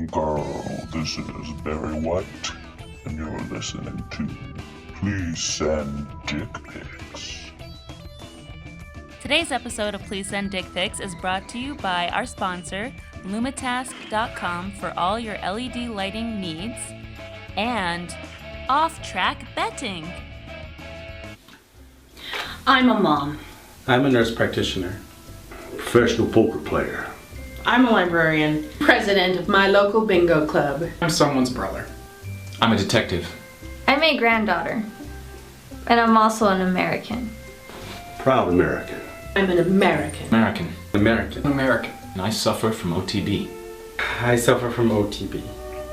Girl, this is Barry White, and you're listening to Please Send Dick Pics. Today's episode of Please Send Dick Pics is brought to you by our sponsor, Lumitask.com, for all your LED lighting needs, and Off-Track Betting. I'm a mom. I'm a nurse practitioner. Professional poker player. I'm a librarian. President of my local bingo club. I'm someone's brother. I'm a detective. I'm a granddaughter. And I'm also an American. Proud American. I'm an American. American. American. American. And I suffer from OTB. I suffer from OTB.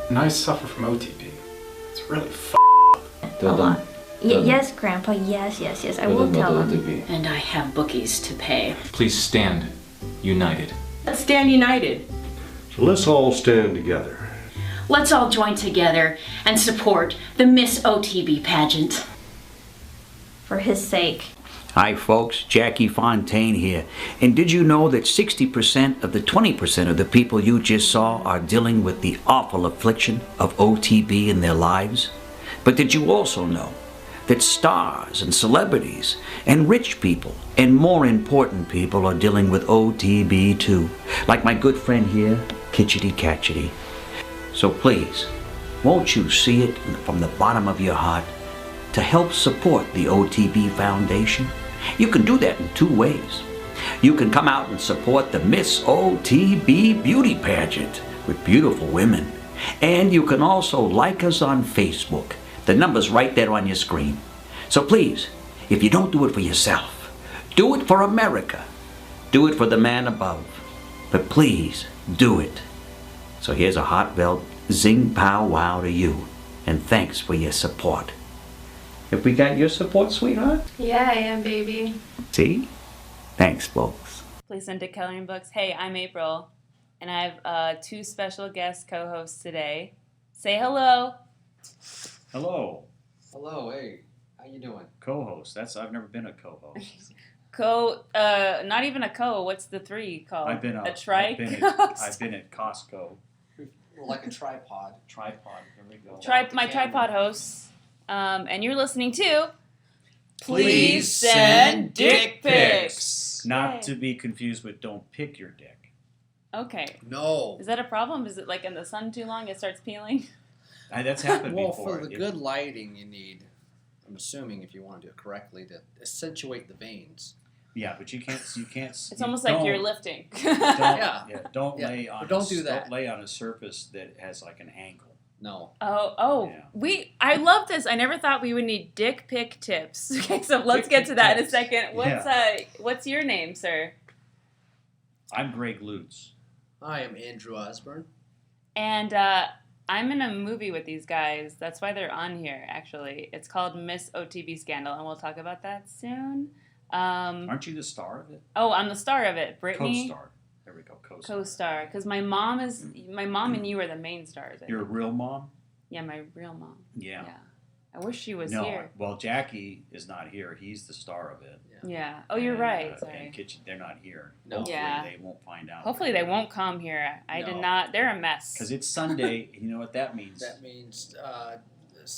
And I suffer from OTB. It's really A lot. Yes, Grandpa. Yes. I will tell them. And I have bookies to pay. Please stand united. Let's stand united. So let's all stand together. Let's all join together and support the Miss OTB pageant. For his sake. Hi folks, Jackie Fontaine here. And did you know that 60% of the 20% of the people you just saw are dealing with the awful affliction of OTB in their lives? But did you also know that stars and celebrities and rich people and more important people are dealing with OTB too? Like my good friend here, Kitchity Katchatty. So please, won't you see it from the bottom of your heart to help support the OTB Foundation? You can do that in two ways. You can come out and support the Miss OTB Beauty Pageant with beautiful women. And you can also like us on Facebook. The number's right there on your screen. So please, if you don't do it for yourself, do it for America. Do it for the man above. But please, do it. So here's a heartfelt zing pow wow to you. And thanks for your support. Have we got your support, sweetheart? Yeah, I am, baby. See? Thanks, folks. Please Send Dick Coloring Books. Hey, I'm April, and I have two special guest co-hosts today. Say hello. Hello. Hello, hey, how you doing? Co-host. I've never been a co-host. Not even a co. What's the three called? I've been a trike. I've been at Costco. Like a tripod. Tripod. There we go. My tripod hosts. And you're listening to Please Send Dick Pics. Not to be confused with Don't Pick Your Dick. Okay. No. Is that a problem? Is it like in the sun too long it starts peeling? That's happened well, before. for the good lighting you need, I'm assuming if you want to do it correctly, to accentuate the veins. Yeah, but you can't. It's almost like you're lifting. Don't lay on. Don't do that. Don't lay on a surface that has like an angle. No. Yeah. I love this. I never thought we would need dick pic tips. Okay, so let's get to that in a second. What's your name, sir? I'm Greg Lutz. I am Andrew Osburn. And I'm in a movie with these guys. That's why they're on here, actually. It's called Miss OTB Scandal, and we'll talk about that soon. Aren't you the star of it? Oh, I'm the star of it. Brittany. Co-star. There we go. Co-star. Because my mom and you are the main stars. Your real mom? Yeah, my real mom. Yeah. I wish she was here. Well, Jackie is not here. He's the star of it. Yeah. Oh, you're right. Sorry. And Kitchen, they're not here. No. Hopefully they won't find out. Hopefully they won't come here. I did not. They're a mess. Because it's Sunday. You know what that means? That means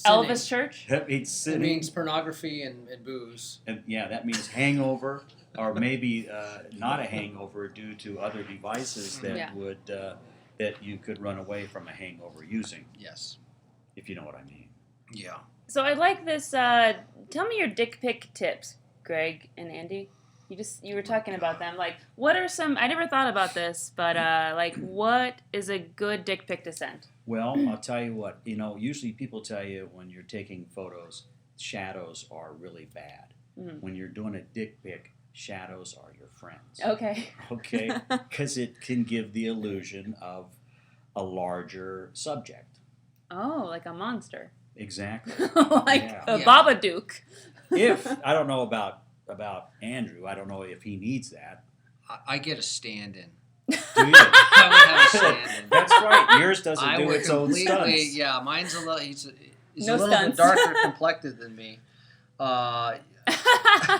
Elvis Church? That means sinning. It means pornography and booze. And that means hangover, or maybe not a hangover due to other devices that would that you could run away from a hangover using. Yes. If you know what I mean. Yeah. So I like this. Tell me your dick pic tips, Greg and Andy. You were talking about them. Like, what are some? I never thought about this, but what is a good dick pic to send? Well, I'll tell you what. Usually people tell you when you're taking photos, shadows are really bad. Mm-hmm. When you're doing a dick pic, shadows are your friends. Okay. Okay, because it can give the illusion of a larger subject. Oh, like a monster. Exactly. A Babadook. I don't know about Andrew, I don't know if he needs that. I get a stand-in. Do you? I would have a stand-in. That's right. Yours doesn't do its own stunts. Yeah, mine's a little. He's no a little stunts. bit darker complected than me.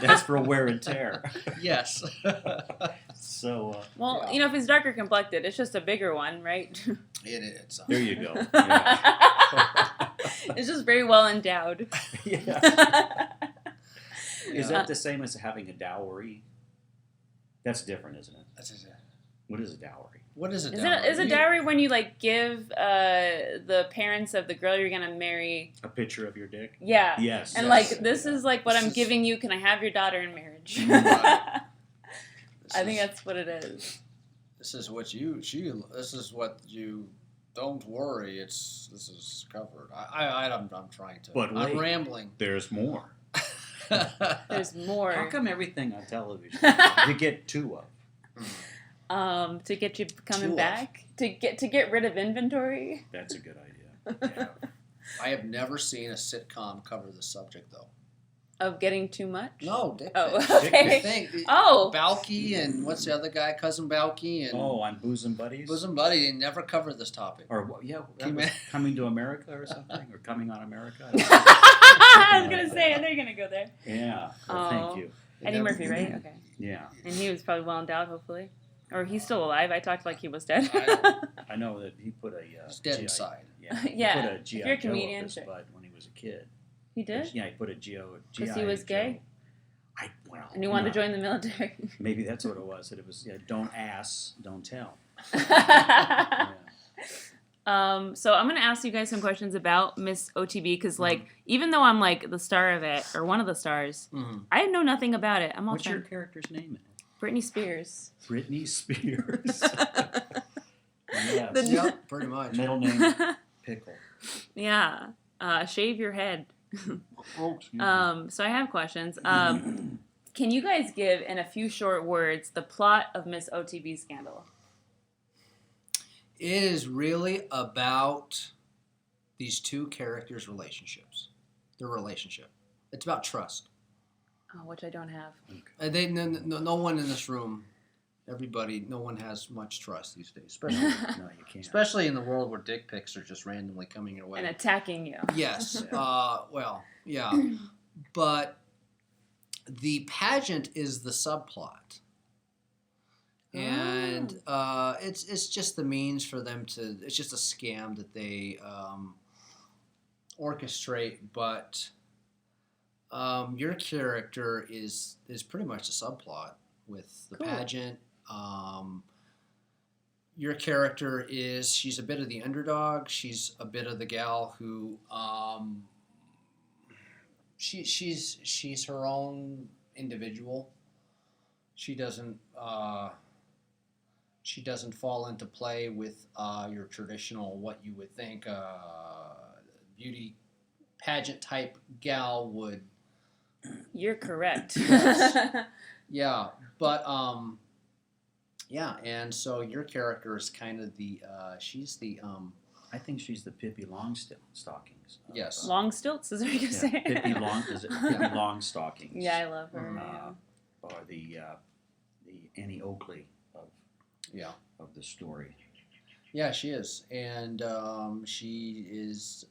That's for wear and tear. Yes. So. Well, Yeah. you know, if he's darker complected, it's just a bigger one, right? It is. There you go. Yeah. It's just very well endowed. Yeah. Is that the same as having a dowry? That's different, isn't it? That's it. What is a dowry? What is a Is dowry? a dowry when you like give the parents of the girl you're gonna marry A picture of your dick? Yeah. Yes. And yes. like this is like what This I'm is- giving you. Can I have your daughter in marriage? Right. I think that's what it is. This is what this is what you. Don't worry, this is covered. I'm trying to. But I'm wait. rambling. There's more. There's more. How come everything on television you get two of? To get you coming Two of. back to get rid of inventory. That's a good idea. Yeah. I have never seen a sitcom cover the subject though. Of getting too much. No, dick Oh, pics. okay. Think, Oh. Balky and what's the other guy? Cousin Balky and On Bosom Buddies? Bosom Buddy. They never cover this topic. Or, yeah, that was Coming to America or something? Or Coming on America? I was gonna say, I know you're gonna go there. Yeah, well, thank you. Eddie Murphy, right? Okay. Yeah. And he was probably well endowed, hopefully, or he's still alive. I talked like he was dead. I know that he put a He's dead GI inside. Yeah, Yeah. He put a If GI you're a Joe comedian, up his sure. butt when he was a kid. He did? Yeah, he put a GI. Because he was gay. Well, And he wanted to join the military. Maybe that's what it was. That it was don't ask, don't tell. So I'm gonna ask you guys some questions about Miss OTB because, like, even though I'm like the star of it or one of the stars, I know nothing about it. I'm all What's your character's name? Britney Spears. Britney Spears. Yes. Yep, pretty much. Middle name Pickle. Yeah. Shave your head. Oh, So I have questions. Can you guys give, in a few short words, the plot of Miss OTB Scandal? It is really about these two characters' relationships. Their relationship. It's about trust. Oh, which I don't have. No one in this room, everybody, no one has much trust these days. Especially, No, you can't. especially in the world where dick pics are just randomly coming your way. And attacking you. Yes. Well, yeah. But the pageant is the subplot. And it's just the means for them to, it's just a scam that they orchestrate. But your character is pretty much a subplot with the pageant. Your character is, she's a bit of the underdog. She's a bit of the gal who, she's her own individual. She doesn't fall into play with your traditional, what you would think beauty pageant type gal would. You're correct. Yes. Yeah, but yeah, and so your character is kind of the she's the I think she's the Pippy Longstockings. Yes. Long stilts, is what you're saying? Pippy Longstockings. Yeah, I love her. Or the Annie Oakley of the story. Yeah, she is, and she is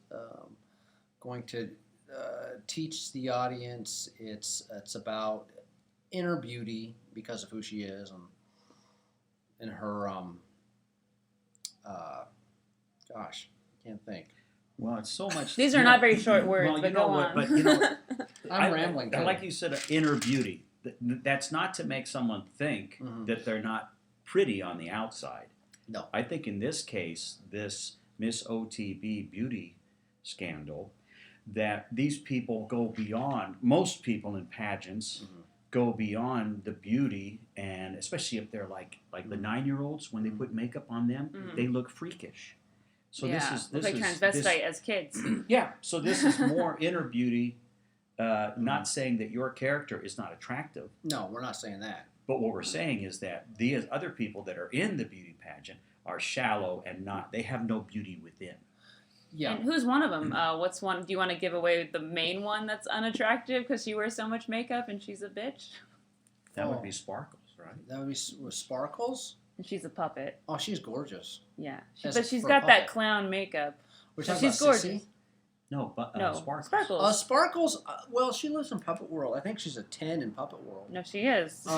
going to teach the audience. It's about inner beauty because of who she is, and her gosh, can't think. Well, it's so much. These are not very short words, well, but go on. But you know, I'm rambling. Like you said, inner beauty. That's not to make someone think that they're not pretty on the outside. No. I think in this case, this Miss OTB beauty scandal, that these people go beyond, most people in pageants go beyond the beauty, and especially if they're like the 9-year-olds, when they put makeup on them, they look freakish. So yeah, this look like transvestite as kids. Yeah, so this is more inner beauty, not saying that your character is not attractive. No, we're not saying that. But what we're saying is that these other people that are in the beauty pageant are shallow and not, they have no beauty within. Yeah. And who's one of them? What's one? Do you want to give away the main one that's unattractive because she wears so much makeup and she's a bitch? That would be Sparkles, right? That would be Sparkles? And she's a puppet. Oh, she's gorgeous. Yeah. As But she's for a got that puppet. clown makeup. We're So talking she's about gorgeous. Sissy? No, but No, Sparkles. Sparkles. Sparkles, well, she lives in Puppet World. I think she's a 10 in Puppet World. No, she is. But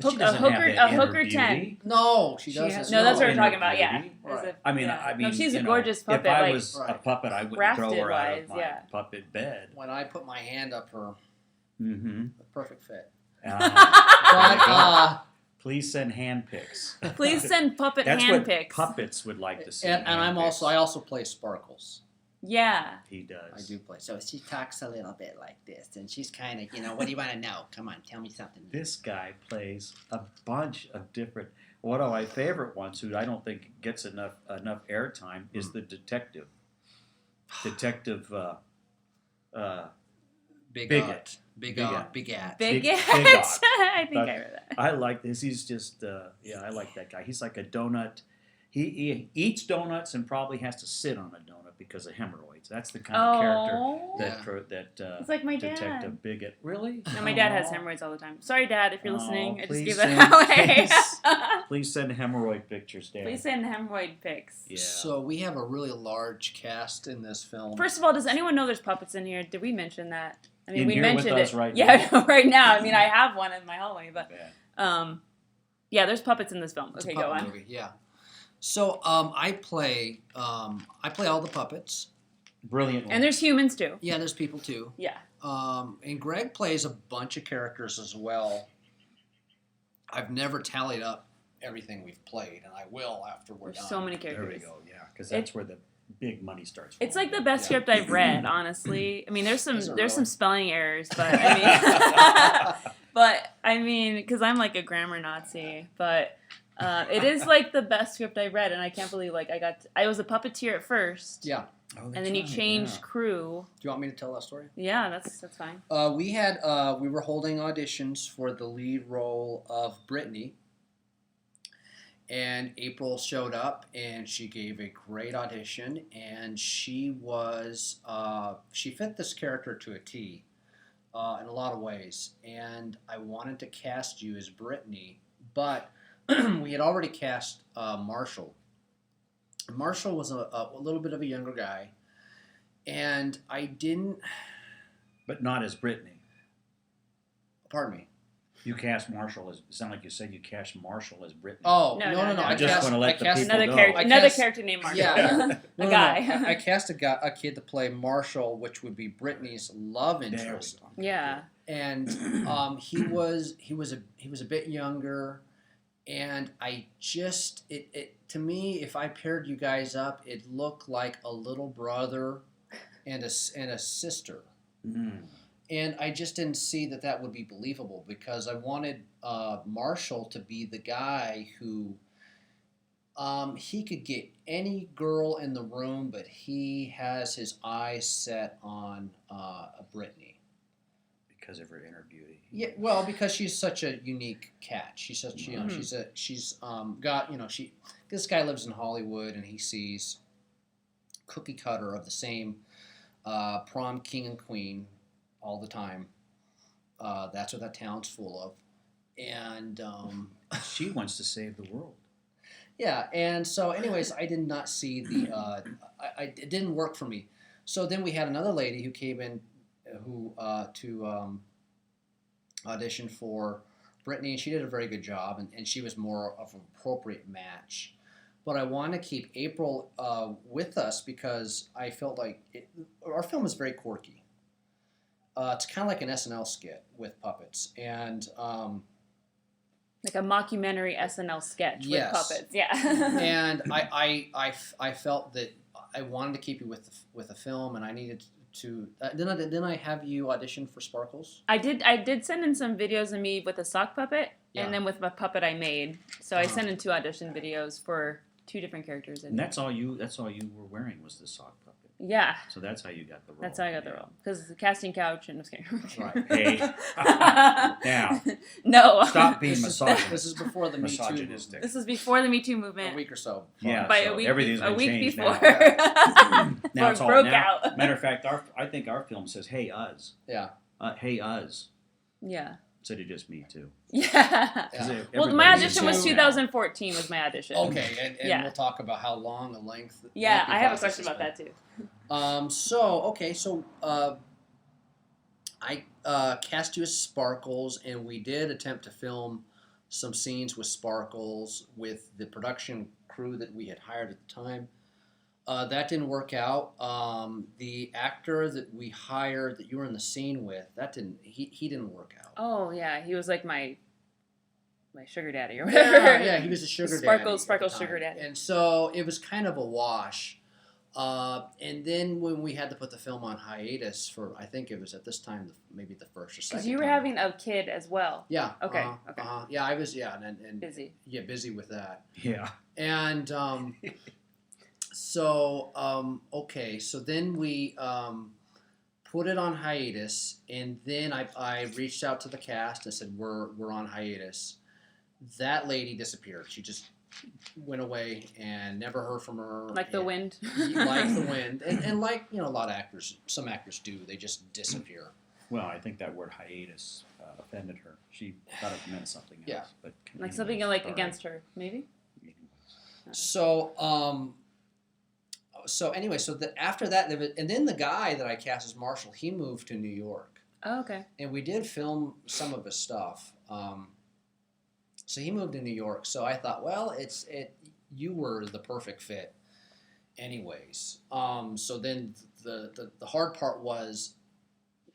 she a doesn't hooker, have that a hooker inner 10. beauty. No, she She doesn't. has, no, that's what we're Inner talking about. Yeah. beauty. Right. I mean, no, she's a you know, gorgeous puppet. If I like, was a puppet, I wouldn't throw her out of crafted-wise, my yeah. puppet bed. When I put my hand up her, Mm-hmm. perfect fit. But please send hand pics. Please send puppet That's hand what pics. puppets would like to see. And hand pics. I also play Sparkles. Yeah. He does. I do play. So she talks a little bit like this, and she's kind of, what do you want to know? Come on, tell me something. This guy plays a bunch of different. One of my favorite ones, who I don't think gets enough airtime, is the detective. Detective Bigot. Bigot. Bigot. Bigot. I think I read that. I like this. He's just, I like that guy. He's like a donut. He eats donuts and probably has to sit on a donut because of hemorrhoids. That's the kind of character that it's like my Detective dad. Bigot. Really? No, my dad has hemorrhoids all the time. Sorry, Dad, if you're listening. I just please gave that away. Please send hemorrhoid pictures, Dad. Please send hemorrhoid pics. Yeah. So we have a really large cast in this film. First of all, does anyone know there's puppets in here? Did we mention that? I mean, In we here mentioned with us it. right yeah, now? right now. I mean, I have one in my hallway, but Yeah. yeah, there's puppets in this film. It's Okay, a go puppet on. movie, yeah. So I play all the puppets. Brilliant. And there's humans too. Yeah, there's people too. Yeah. And Greg plays a bunch of characters as well. I've never tallied up everything we've played, and I will after we're There's done. so many characters. There we go. Yeah, because that's where the big money starts. It's like the best script I've read, honestly. I mean, there's some Is it some really? spelling errors, but I mean, because I'm like a grammar Nazi, but it is like the best script I've read, and I can't believe I was a puppeteer at first. Yeah. Oh, And then you changed crew. Do you want me to tell that story? Yeah, that's fine. We were holding auditions for the lead role of Brittany, and April showed up, and she gave a great audition, and she fit this character to a T in a lot of ways, and I wanted to cast you as Brittany, but we had already cast Marshall. Marshall was a little bit of a younger guy, and I didn't... But not as Brittany. Pardon me? You cast Marshall as... It sounded like you said you cast Marshall as Brittany. Oh, No. I just want to let the people know. Another character named Marshall. Yeah. A guy. No. I cast a kid to play Marshall, which would be Brittany's love interest. Yeah. And he was a bit younger, and I just to me, if I paired you guys up, it looked like a little brother and a sister. Mm. And I just didn't see that would be believable, because I wanted Marshall to be the guy who he could get any girl in the room, but he has his eyes set on Brittany. Because of her inner beauty. Yeah, well, because she's such a unique cat. She's such, this guy lives in Hollywood, and he sees cookie cutter of the same prom king and queen all the time. That's what that town's full of. And she wants to save the world. Yeah, and so anyways, I did not see it didn't work for me. So then we had another lady who came in to audition for Brittany, and she did a very good job, and she was more of an appropriate match. But I want to keep April with us, because I felt like our film is very quirky. It's kind of like an SNL skit with puppets, and like a mockumentary SNL sketch with puppets. Yeah. And I felt that I wanted to keep you with the film, and I needed to. Didn't I have you audition for Sparkles? I did send in some videos of me with a sock puppet, and then with my puppet I made. So I sent in 2 audition videos for 2 different characters. And that's all you were wearing was the sock puppet. Yeah. So that's how you got the role. That's how I got the role. Because the casting couch and I was kidding. Right. Hey. Now. No. Stop being misogynist. This is before the Me Too movement. This is before the Me Too movement. A week or so. Yeah. By so a week. Everything's been a week changed before. Now it's all broke now. out. Matter of fact, I think our film says "Hey Us." Yeah. Hey Us. Yeah. Instead of just Me Too. Yeah. Well, my audition was 2014 was my audition. Okay, and we'll talk about how long a length. Yeah, I have a question about that too. I cast you as Sparkles, and we did attempt to film some scenes with Sparkles with the production crew that we had hired at the time. That didn't work out. The actor that we hired that you were in the scene with, he didn't work out. Oh yeah, he was like my sugar daddy or whatever. Yeah, he was a sugar daddy. Sparkles sugar daddy. And so it was kind of a wash. And then when we had to put the film on hiatus for, I think it was at this time, maybe the first or second. Because you were having a kid as well. Yeah. Okay. Yeah, I was. Yeah, and busy. Yeah, busy with that. Yeah. And so then we put it on hiatus, and then I reached out to the cast and said we're on hiatus. That lady disappeared. She just went away and never heard from her. Like the wind. Like the wind. And like, a lot of actors, some actors do, they just disappear. Well, I think that word hiatus offended her. She thought it meant something else. Yeah. But like something like against her, maybe? So, after that, and then the guy that I cast as Marshall, he moved to New York. Oh, okay. And we did film some of his stuff. So he moved to New York. So I thought, well, you were the perfect fit, anyways. So then the hard part was,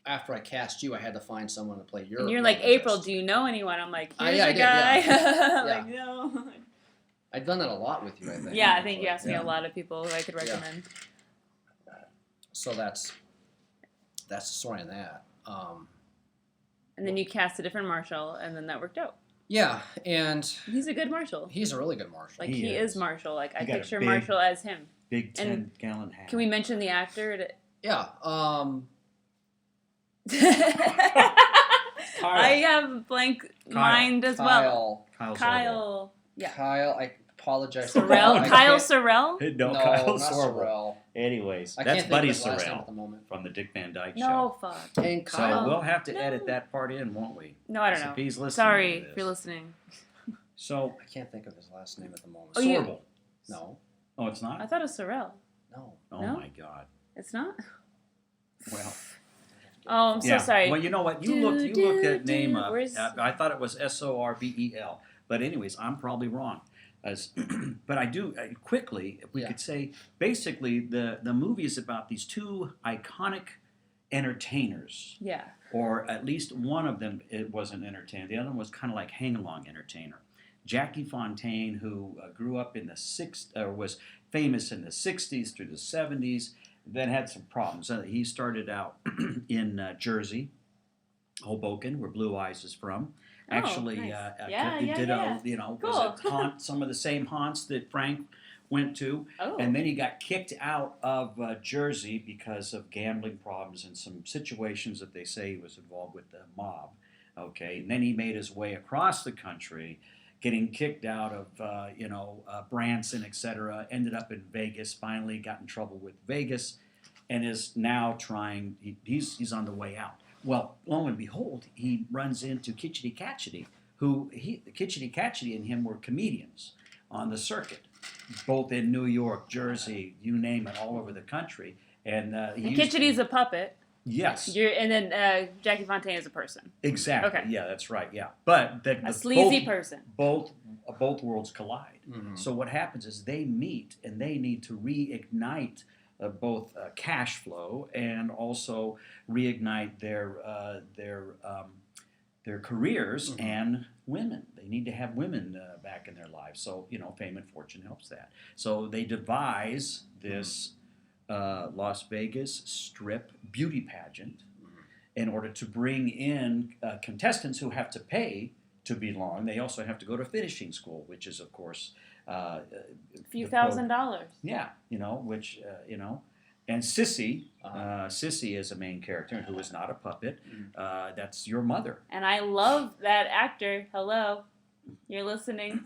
after I cast you, I had to find someone to play your. And you're like, April, do you know anyone? I'm like, here's a guy. Yeah. Like, no. I've done that a lot with you, I think. Yeah, I think you asked me a lot of people who I could recommend. Yeah. So that's the story on that. And then you cast a different Marshall, and then that worked out. Yeah, and he's a good Marshall. He's a really good Marshall. Like he is Marshall. Like I picture big, Marshall as him. Big 10-gallon hat. Can we mention the actor? Yeah. I have blank mind as well. Kyle. Yeah. Kyle. I apologize. Kyle Sorrell? No, not Kyle Sorrell. Anyways, I that's can't Buddy think of his last name at the Sorrell moment. from the Dick Van Dyke No, Show. fuck. And Kyle. So we'll have to edit that part in, won't we? No, I don't know. If he's listening Sorry to this. if you're listening. So I can't think of his last name at the moment. Sorrell. No. Oh, it's not? I thought it was Sorrell. No. Oh my God. It's not? Well. Oh, I'm so sorry. Well, you know what? You looked that name up. I thought it was Sorbel. But anyways, I'm probably wrong. But I do quickly, if we could say, basically the movie is about these two iconic entertainers. Yeah. Or at least one of them it was an entertainer. The other one was kind of like hang-along entertainer. Jackie Fontaine, who grew up in was famous in the 60s through the 70s, then had some problems. He started out in Jersey, Hoboken, where Blue Eyes is from. Actually, was some of the same haunts that Frank went to. Oh. And then he got kicked out of Jersey because of gambling problems and some situations that they say he was involved with the mob. Okay, and then he made his way across the country, getting kicked out of Branson, etc. Ended up in Vegas. Finally, got in trouble with Vegas, and is now trying. He's on the way out. Well, lo and behold, he runs into Kitchity Katchatty, Kitchity Katchatty and him were comedians on the circuit, both in New York, Jersey, you name it, all over the country. And Kitchity's a puppet. Yes. And then Jackie Fontaine is a person. Exactly. Okay. Yeah, that's right. Yeah, but a sleazy person. Both worlds collide. Mm-hmm. So what happens is they meet and they need to reignite both cash flow and also reignite their careers mm-hmm. and women. They need to have women back in their lives. So fame and fortune helps that. So they devise this Las Vegas Strip beauty pageant mm-hmm. in order to bring in contestants who have to pay to belong. They also have to go to finishing school, which is of course a few $1,000s. Yeah, which and Sissy, Sissy is a main character who is not a puppet. That's your mother. And I love that actor. Hello, you're listening.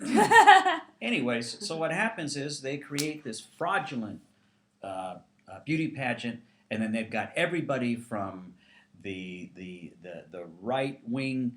Anyways, so what happens is they create this fraudulent beauty pageant, and then they've got everybody from the right wing.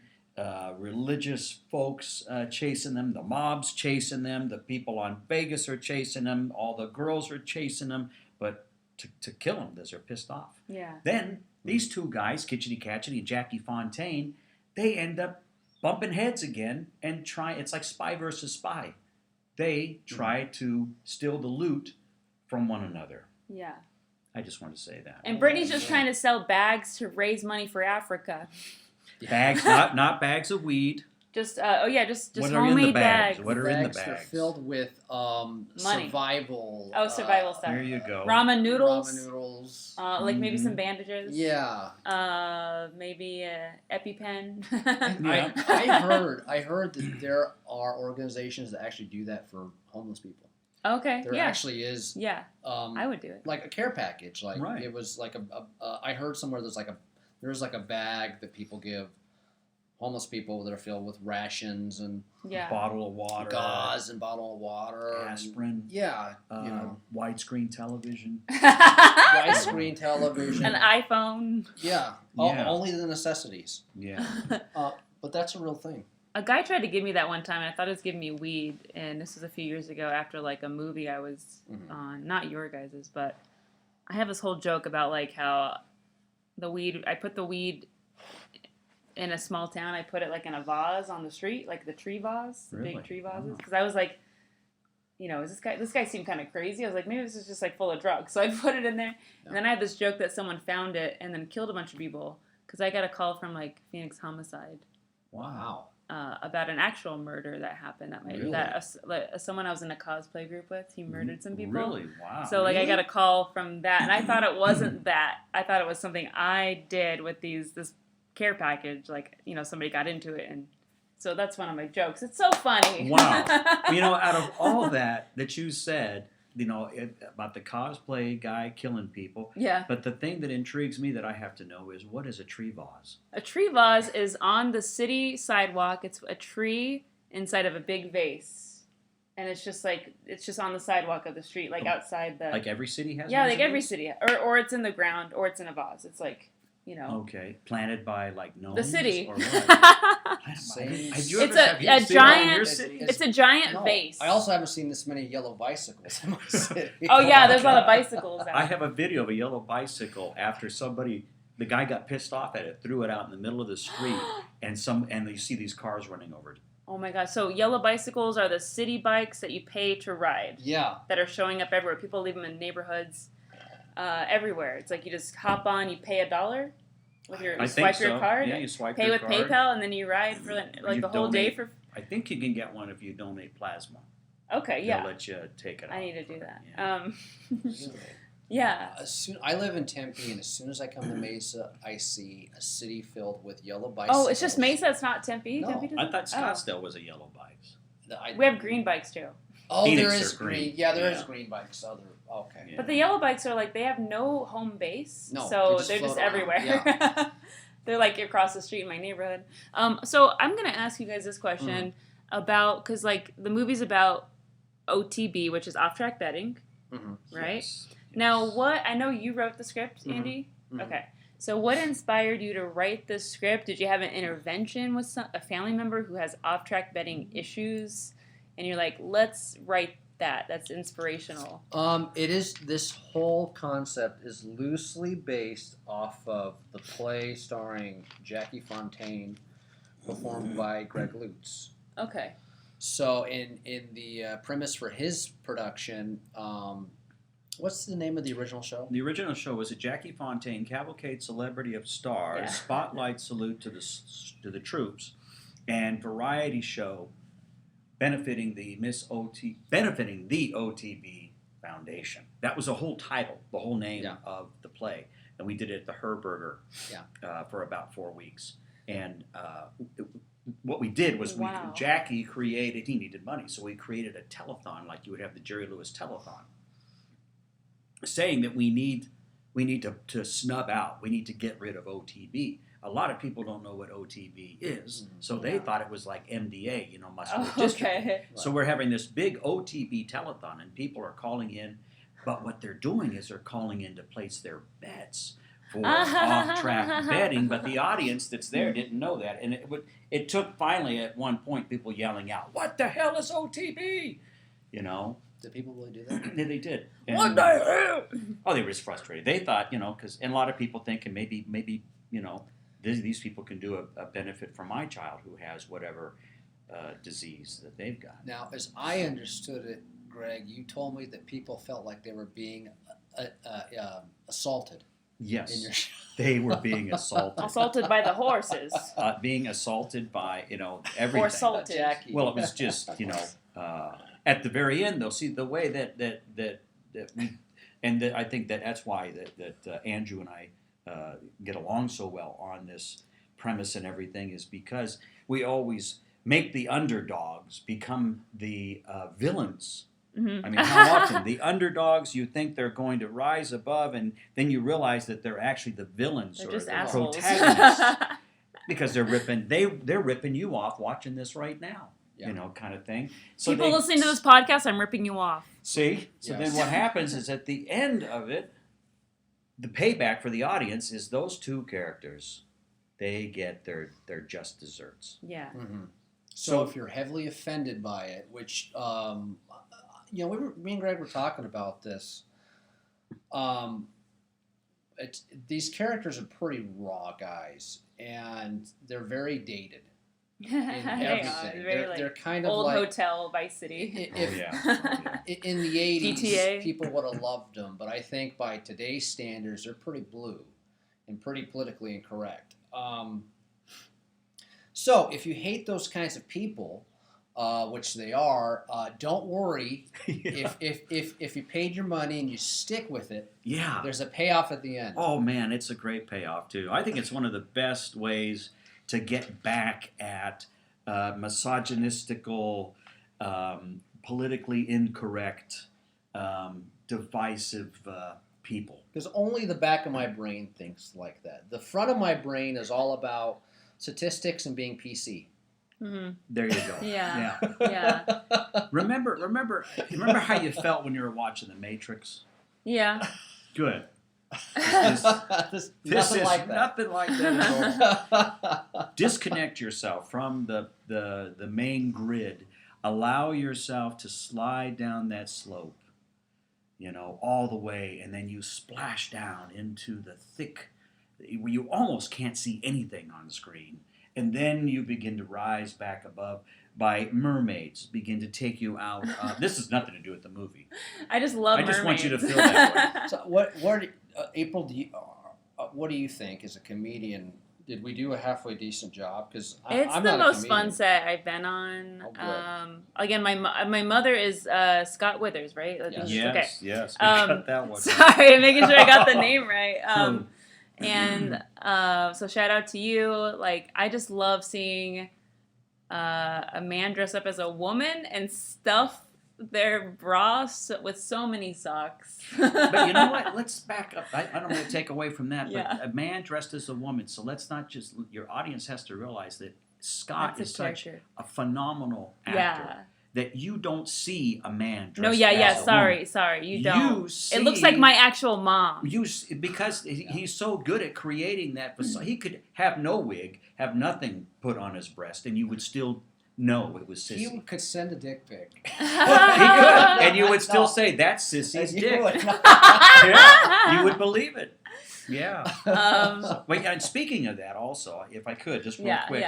Religious folks chasing them, the mob's chasing them, the people on Vegas are chasing them, all the girls are chasing them, but to kill them because they're pissed off. Yeah. Then these two guys, Kitchity Katchatty and Jackie Fontaine, they end up bumping heads again and it's like spy versus spy. They try to steal the loot from one another. Yeah. I just want to say that. And Brittany's just trying to sell bags to raise money for Africa. Bags, not bags of weed. Just just what are in the homemade bags? bags. What are in the They're bags? filled with Money. survival. Survival stuff. There you go. Ramen noodles. Ramen noodles. Like maybe some bandages. Yeah. Maybe EpiPen. I heard that there are organizations that actually do that for homeless people. Okay. There actually is. Yeah. I would do it. Like a care package. Like right. It was like I heard somewhere there's like a bag that people give homeless people that are filled with rations and bottle of water, gauze and bottle of water, aspirin. Widescreen television. Widescreen television. An iPhone. Yeah. Only the necessities. Yeah. But that's a real thing. A guy tried to give me that one time, and I thought he was giving me weed, and this was a few years ago after, like, a movie I was on. Not your guys's, but I have this whole joke about, like, how I put the weed in a small town. I put it, like, in a vase on the street, like the tree vase, the big tree vases. Because I was like, this guy seemed kind of crazy. I was like, maybe this is just, like, full of drugs. So I put it in there, and then I had this joke that someone found it and then killed a bunch of people, because I got a call from, like, Phoenix Homicide. Wow. About an actual murder that happened someone I was in a cosplay group with, he murdered some people. Really? Wow. So I got a call from that, and I thought it wasn't that. I thought it was something I did with this care package. Like, somebody got into it, and so that's one of my jokes. It's so funny. Wow. Out of all that you said, about the cosplay guy killing people. Yeah. But the thing that intrigues me that I have to know is, what is a tree vase? A tree vase is on the city sidewalk. It's a tree inside of a big vase. And it's just on the sidewalk of the street, like outside the... Like every city has? Yeah, like every city. Or it's in the ground, or it's in a vase. It's like, Okay. Planted by, like, gnomes? The city. Or what? It's a giant vase. I also haven't seen this many yellow bicycles in my city. Oh, yeah, there's a lot of bicycles out. I have a video of a yellow bicycle after the guy got pissed off at it, threw it out in the middle of the street, and you see these cars running over it. Oh my gosh. So yellow bicycles are the city bikes that you pay to ride. Yeah. That are showing up everywhere. People leave them in neighborhoods everywhere. It's like you just hop on, you pay $1 with you swipe your card. Yeah, you swipe pay your with card. PayPal, and then you ride for like the whole day for... I think you can get one if you donate plasma. Okay, yeah. They'll let you take it off. I need to do that. Yeah. Yeah. I live in Tempe, and as soon as I come to Mesa, I see a city filled with yellow bicycles. Oh, it's just Mesa. It's not Tempe. No. Tempe I thought Scottsdale was a yellow bike. We have green bikes too. Oh, Phoenix there is are green. Yeah, there is green bikes. Okay. Yeah. But the yellow bikes are like, they have no home base. No, so they're they're just float around. everywhere. Yeah. They're like across the street in my neighborhood. So I'm going to ask you guys this question about, because like the movie's about OTB, which is off-track betting, right? Yes. Now, I know you wrote the script, Andy? Okay. So what inspired you to write this script? Did you have an intervention with a family member who has off-track betting issues? And you're like, let's write that. That's inspirational. This whole concept is loosely based off of the play starring Jackie Fontaine, performed by Greg Lutz. Okay. So in the premise for his production, what's the name of the original show? The original show was a Jackie Fontaine Cavalcade Celebrity of Stars Spotlight Salute to the troops, and variety show benefiting the OTB Foundation. That was the whole title, the whole name of the play, and we did it at the Herberger for about 4 weeks. And what we did was Jackie created. He needed money, so we created a telethon like you would have the Jerry Lewis telethon, saying that we need to snub out. We need to get rid of OTB. A lot of people don't know what OTB is, so they thought it was like MDA, muscular dystrophy. Okay. So we're having this big OTB telethon, and people are calling in, but what they're doing is they're calling in to place their bets for off-track betting, but the audience that's there didn't know that, and it took finally at one point people yelling out, "What the hell is OTB?" Did people really do that? Yeah, they did. What the hell? Oh, they were just frustrated. They thought, because and a lot of people think, and maybe these people can do a benefit for my child who has whatever disease that they've got. Now, as I understood it, Greg, you told me that people felt like they were being assaulted. Yes, in your show. They were being assaulted. Assaulted by the horses. Being assaulted by everything. Or assaulted. Jackie. Well, it was just at the very end, they'll see the way that we, and I think that's why that Andrew and I get along so well on this premise and everything, is because we always make the underdogs become the villains. Mm-hmm. I mean, how often the underdogs, you think they're going to rise above, and then you realize that they're actually the villains they're or just the assholes. protagonists, because they're ripping you off watching this right now, kind of thing. So people listening to this podcast, I'm ripping you off. See, so Yes. then what happens is at the end of it, the payback for the audience is those two characters. They get their just desserts. Yeah. Mm-hmm. So if you're heavily offended by it, which me and Greg were talking about this. These characters are pretty raw guys, and they're very dated in everything. They're kind of old like hotel, Vice City. In the 80s, GTA. people would have loved them, but I think by today's standards, they're pretty blue and pretty politically incorrect. So if you hate those kinds of people, which they are, don't worry. If you paid your money and you stick with it, there's a payoff at the end. Oh man, it's a great payoff too. I think it's one of the best ways to get back at misogynistical, politically incorrect, divisive people. Because only the back of my brain thinks like that. The front of my brain is all about statistics and being PC. Mm-hmm. There you go. Yeah. Remember how you felt when you were watching The Matrix? Yeah. Good. This Nothing like that at all. Disconnect yourself from the main grid. Allow yourself to slide down that slope, all the way, and then you splash down into the thick, where you almost can't see anything on the screen. And then you begin to rise back above by mermaids begin to take you out. This has nothing to do with the movie. I just love mermaids. I just want you to feel that way. So April, what do you think as a comedian? Did we do a halfway decent job? Because it's I'm the not most a fun set I've been on. Oh, again, my mother is Scott Withers, right? Yes. Okay. Yes. We got that one. Sorry, making sure I got the name right. And so shout out to you. Like, I just love seeing a man dress up as a woman and stuff their bra with so many socks. But you know what? Let's back up. I don't want to take away from that, Yeah. but a man dressed as a woman. So let's not just, your audience has to realize that Scott is such a phenomenal actor that you don't see a man dressed as a woman. Sorry, you don't. You see, it looks like my actual mom. Because he's so good at creating that facade. He could have no wig, have nothing put on his breast, and you would still know it was Sissy. He could send a dick pic. He could, and you would still say, that's Sissy's dick. You would believe it. Yeah. And speaking of that also, if I could, just real quick.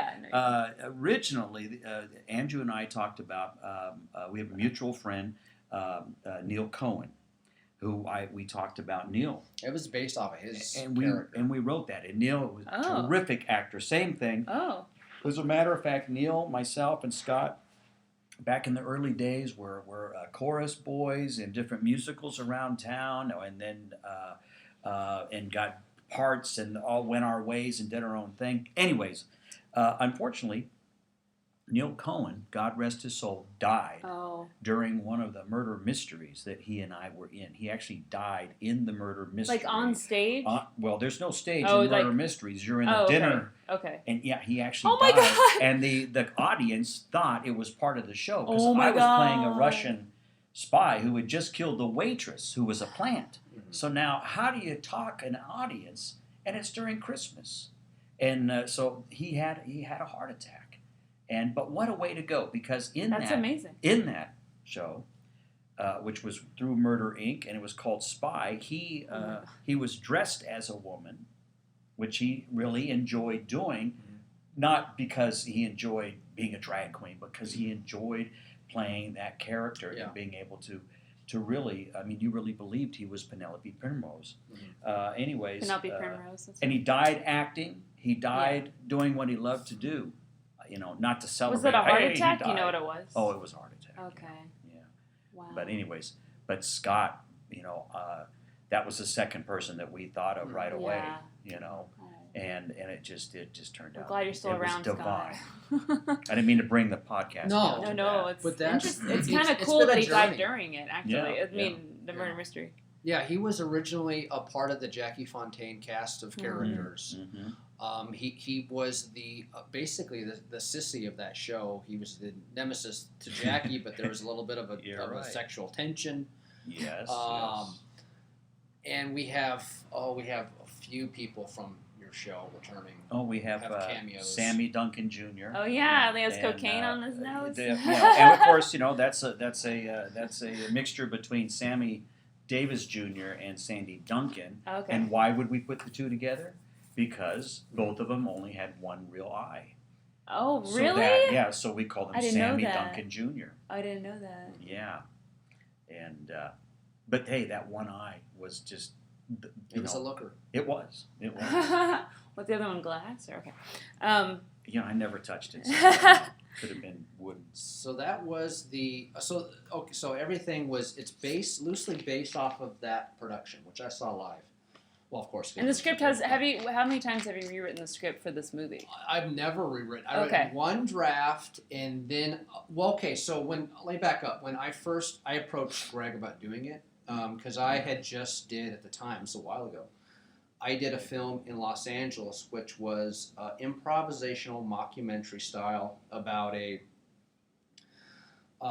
Originally, Andrew and I talked about, we have a mutual friend, Neil Cohen, who we talked about Neil. It was based off of his character. And we wrote that. And Neil was a terrific actor. Same thing. As a matter of fact, Neil, myself, and Scott, back in the early days, were chorus boys in different musicals around town, and then and got parts and all went our ways and did our own thing. Anyways, unfortunately, Neil Cohen, God rest his soul, died during one of the murder mysteries that he and I were in. He actually died in the murder mystery. Like on stage? Well, there's no stage in murder mysteries. You're in a dinner. Okay. And he actually died. God. And the audience thought it was part of the show because I was playing a Russian spy who had just killed the waitress who was a plant. Mm-hmm. So now how do you talk an audience? And it's during Christmas. And so he had a heart attack. But what a way to go, because in that show, which was through Murder Inc., and it was called Spy. He was dressed as a woman, which he really enjoyed doing, not because he enjoyed being a drag queen, but because he enjoyed playing that character and being able to really, I mean, you really believed he was Penelope Primrose. Anyways. Penelope Primrose. And he died acting. He died doing what he loved to do. You know, not to celebrate. Was it a heart attack? You know what it was? Oh, it was a heart attack. Okay. Yeah. Wow. But anyways, Scott, you know, that was the second person that we thought of right away. Yeah. You know, and it just turned out. I'm glad you're still around, divine. Scott. I didn't mean to bring the podcast. No. It's But that's it's kind of cool that he died during it. Actually, I mean, the murder mystery. Yeah, he was originally a part of the Jackie Fontaine cast of characters. He was the basically the sissy of that show. He was the nemesis to Jackie, but there was a little bit of a sexual tension. Yes. And we have a few people from your show returning. Oh, we have cameos. Sammy Duncan Jr. Oh yeah, he has cocaine on his nose. And of course, you know that's a mixture between Sammy Davis Jr. and Sandy Duncan. Okay. And why would we put the two together? Because both of them only had one real eye. Oh, really? So we call them I didn't Sammy know that. Duncan Jr. I didn't know that. Yeah. And but hey, that one eye was just it was a looker. It was. What's the other one? Glass? Or okay. You know, I never touched it. So could have been wood. So that was the so everything was loosely based off of that production, which I saw live. Well, of course. And the script how many times have you rewritten the script for this movie? I've never rewritten. I wrote one draft, and then so let me back up. When I approached Greg about doing it, because I had just did at the time, so a while ago, I did a film in Los Angeles, which was improvisational mockumentary style about a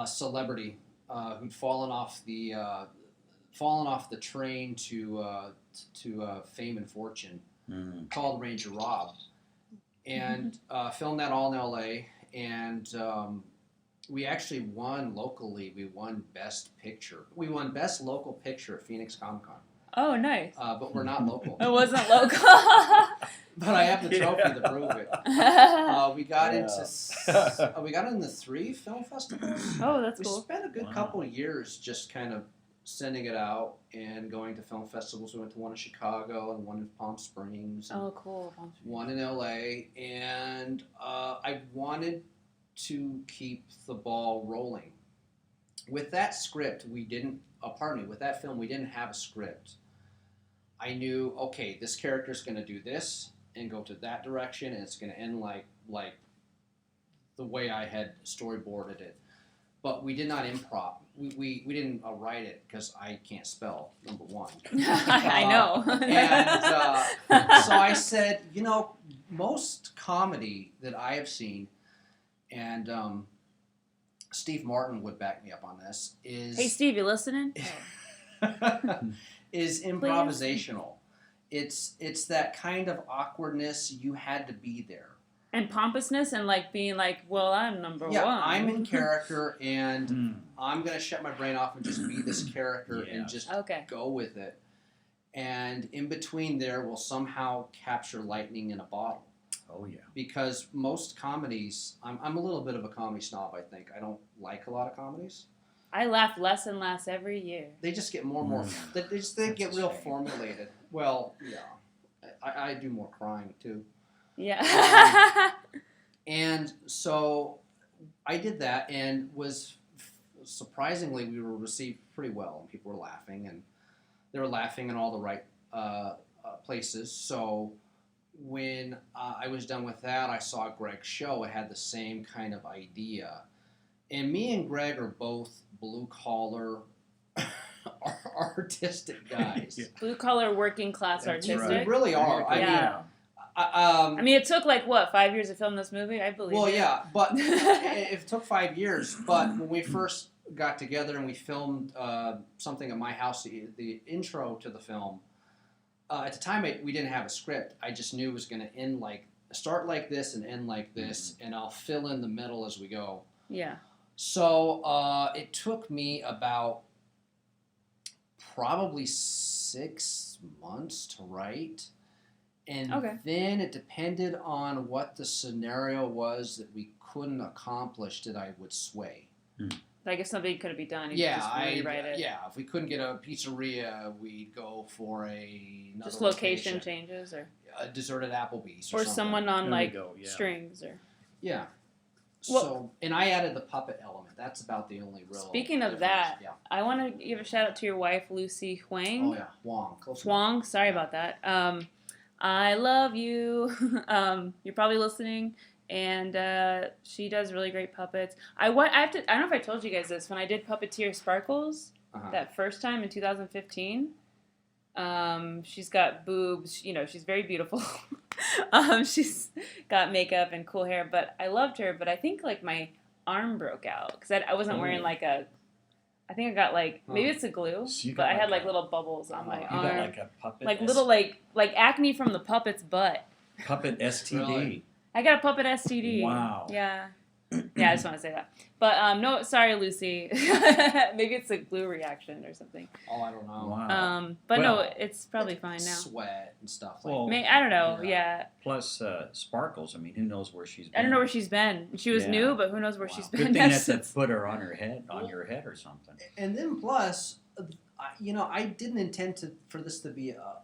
celebrity who'd fallen off the train to fame and fortune, called Ranger Rob, and filmed that all in L.A. And we actually won locally. We won Best Picture. We won Best Local Picture at Phoenix Comic-Con. Oh, nice. But we're not local. It wasn't local. But I have the trophy to prove it. We got into 3 film festivals. Oh, that's cool. We spent a good couple of years just kind of sending it out and going to film festivals. We went to one in Chicago and one in Palm Springs. Oh, cool. One in LA. And I wanted to keep the ball rolling. With that script, with that film, we didn't have a script. I knew, okay, this character's going to do this and go to that direction, and it's going to end like the way I had storyboarded it. But we did not improv. We didn't write it because I can't spell, number one. I know. And so I said, you know, most comedy that I have seen, and Steve Martin would back me up on this, is... Hey, Steve, you listening? is improvisational. It's that kind of awkwardness. You had to be there. And pompousness and like being like, well, I'm number one. Yeah, I'm in character and I'm going to shut my brain off and just be this character and just go with it. And in between there, we'll somehow capture lightning in a bottle. Oh, yeah. Because most comedies, I'm a little bit of a comedy snob, I think. I don't like a lot of comedies. I laugh less and less every year. They just get more and more, they get real formulated. Well, yeah. I do more crying, too. Yeah. And so I did that and was surprisingly, we were received pretty well. And people were laughing, and they were laughing in all the right places. So when I was done with that, I saw Greg's show. It had the same kind of idea. And me and Greg are both blue-collar artistic guys. Blue-collar, working-class artistic. Right. We really are. I mean, it took, 5 years to film this movie? I believe Well, yeah, but it took 5 years. But when we first got together and we filmed something at my house, the intro to the film, at the time we didn't have a script. I just knew it was going to start like this and end like this, and I'll fill in the middle as we go. Yeah. So it took me about probably 6 months to write. And Okay. then it depended on what the scenario was that we couldn't accomplish that I would sway. Like if something couldn't be done, you Yeah, just rewrite it. Yeah, if we couldn't get a pizzeria, we'd go for another Just location changes, or a deserted Applebee's, or something. someone on There like we go, yeah. strings, or. Yeah. Well- So, and I added the puppet element. That's about the only real. Speaking of difference. that, Yeah. I want to give a shout out to your wife, Lucy Huang. Oh yeah, Huang. Close enough. Huang, sorry about that. I love you. You're probably listening, and she does really great puppets. I have to. I don't know if I told you guys this when I did Puppeteer Sparkles that first time in 2015. She's got boobs. You know, she's very beautiful. She's got makeup and cool hair, but I loved her. But I think like my arm broke out because I wasn't wearing like a. I think I got like maybe it's a glue, So you but got I had like like little bubbles on my You arm, got like a puppet. like little like acne from the puppet's butt. Puppet STD. Really? I got a puppet STD. Wow. Yeah. Yeah, I just want to say that. But no, sorry, Lucy. Maybe it's a glue reaction or something. Oh, I don't know. Wow. But no, Well, it's probably fine now. Sweat and stuff like Well, that. I don't know. Yeah. Plus Sparkles. I mean, who knows where she's been? I don't know where she's been. She was Yeah. new, but who knows where she's been Good thing ever that to since. put her on her head, on your head or something. And then plus, I didn't intend for this to be a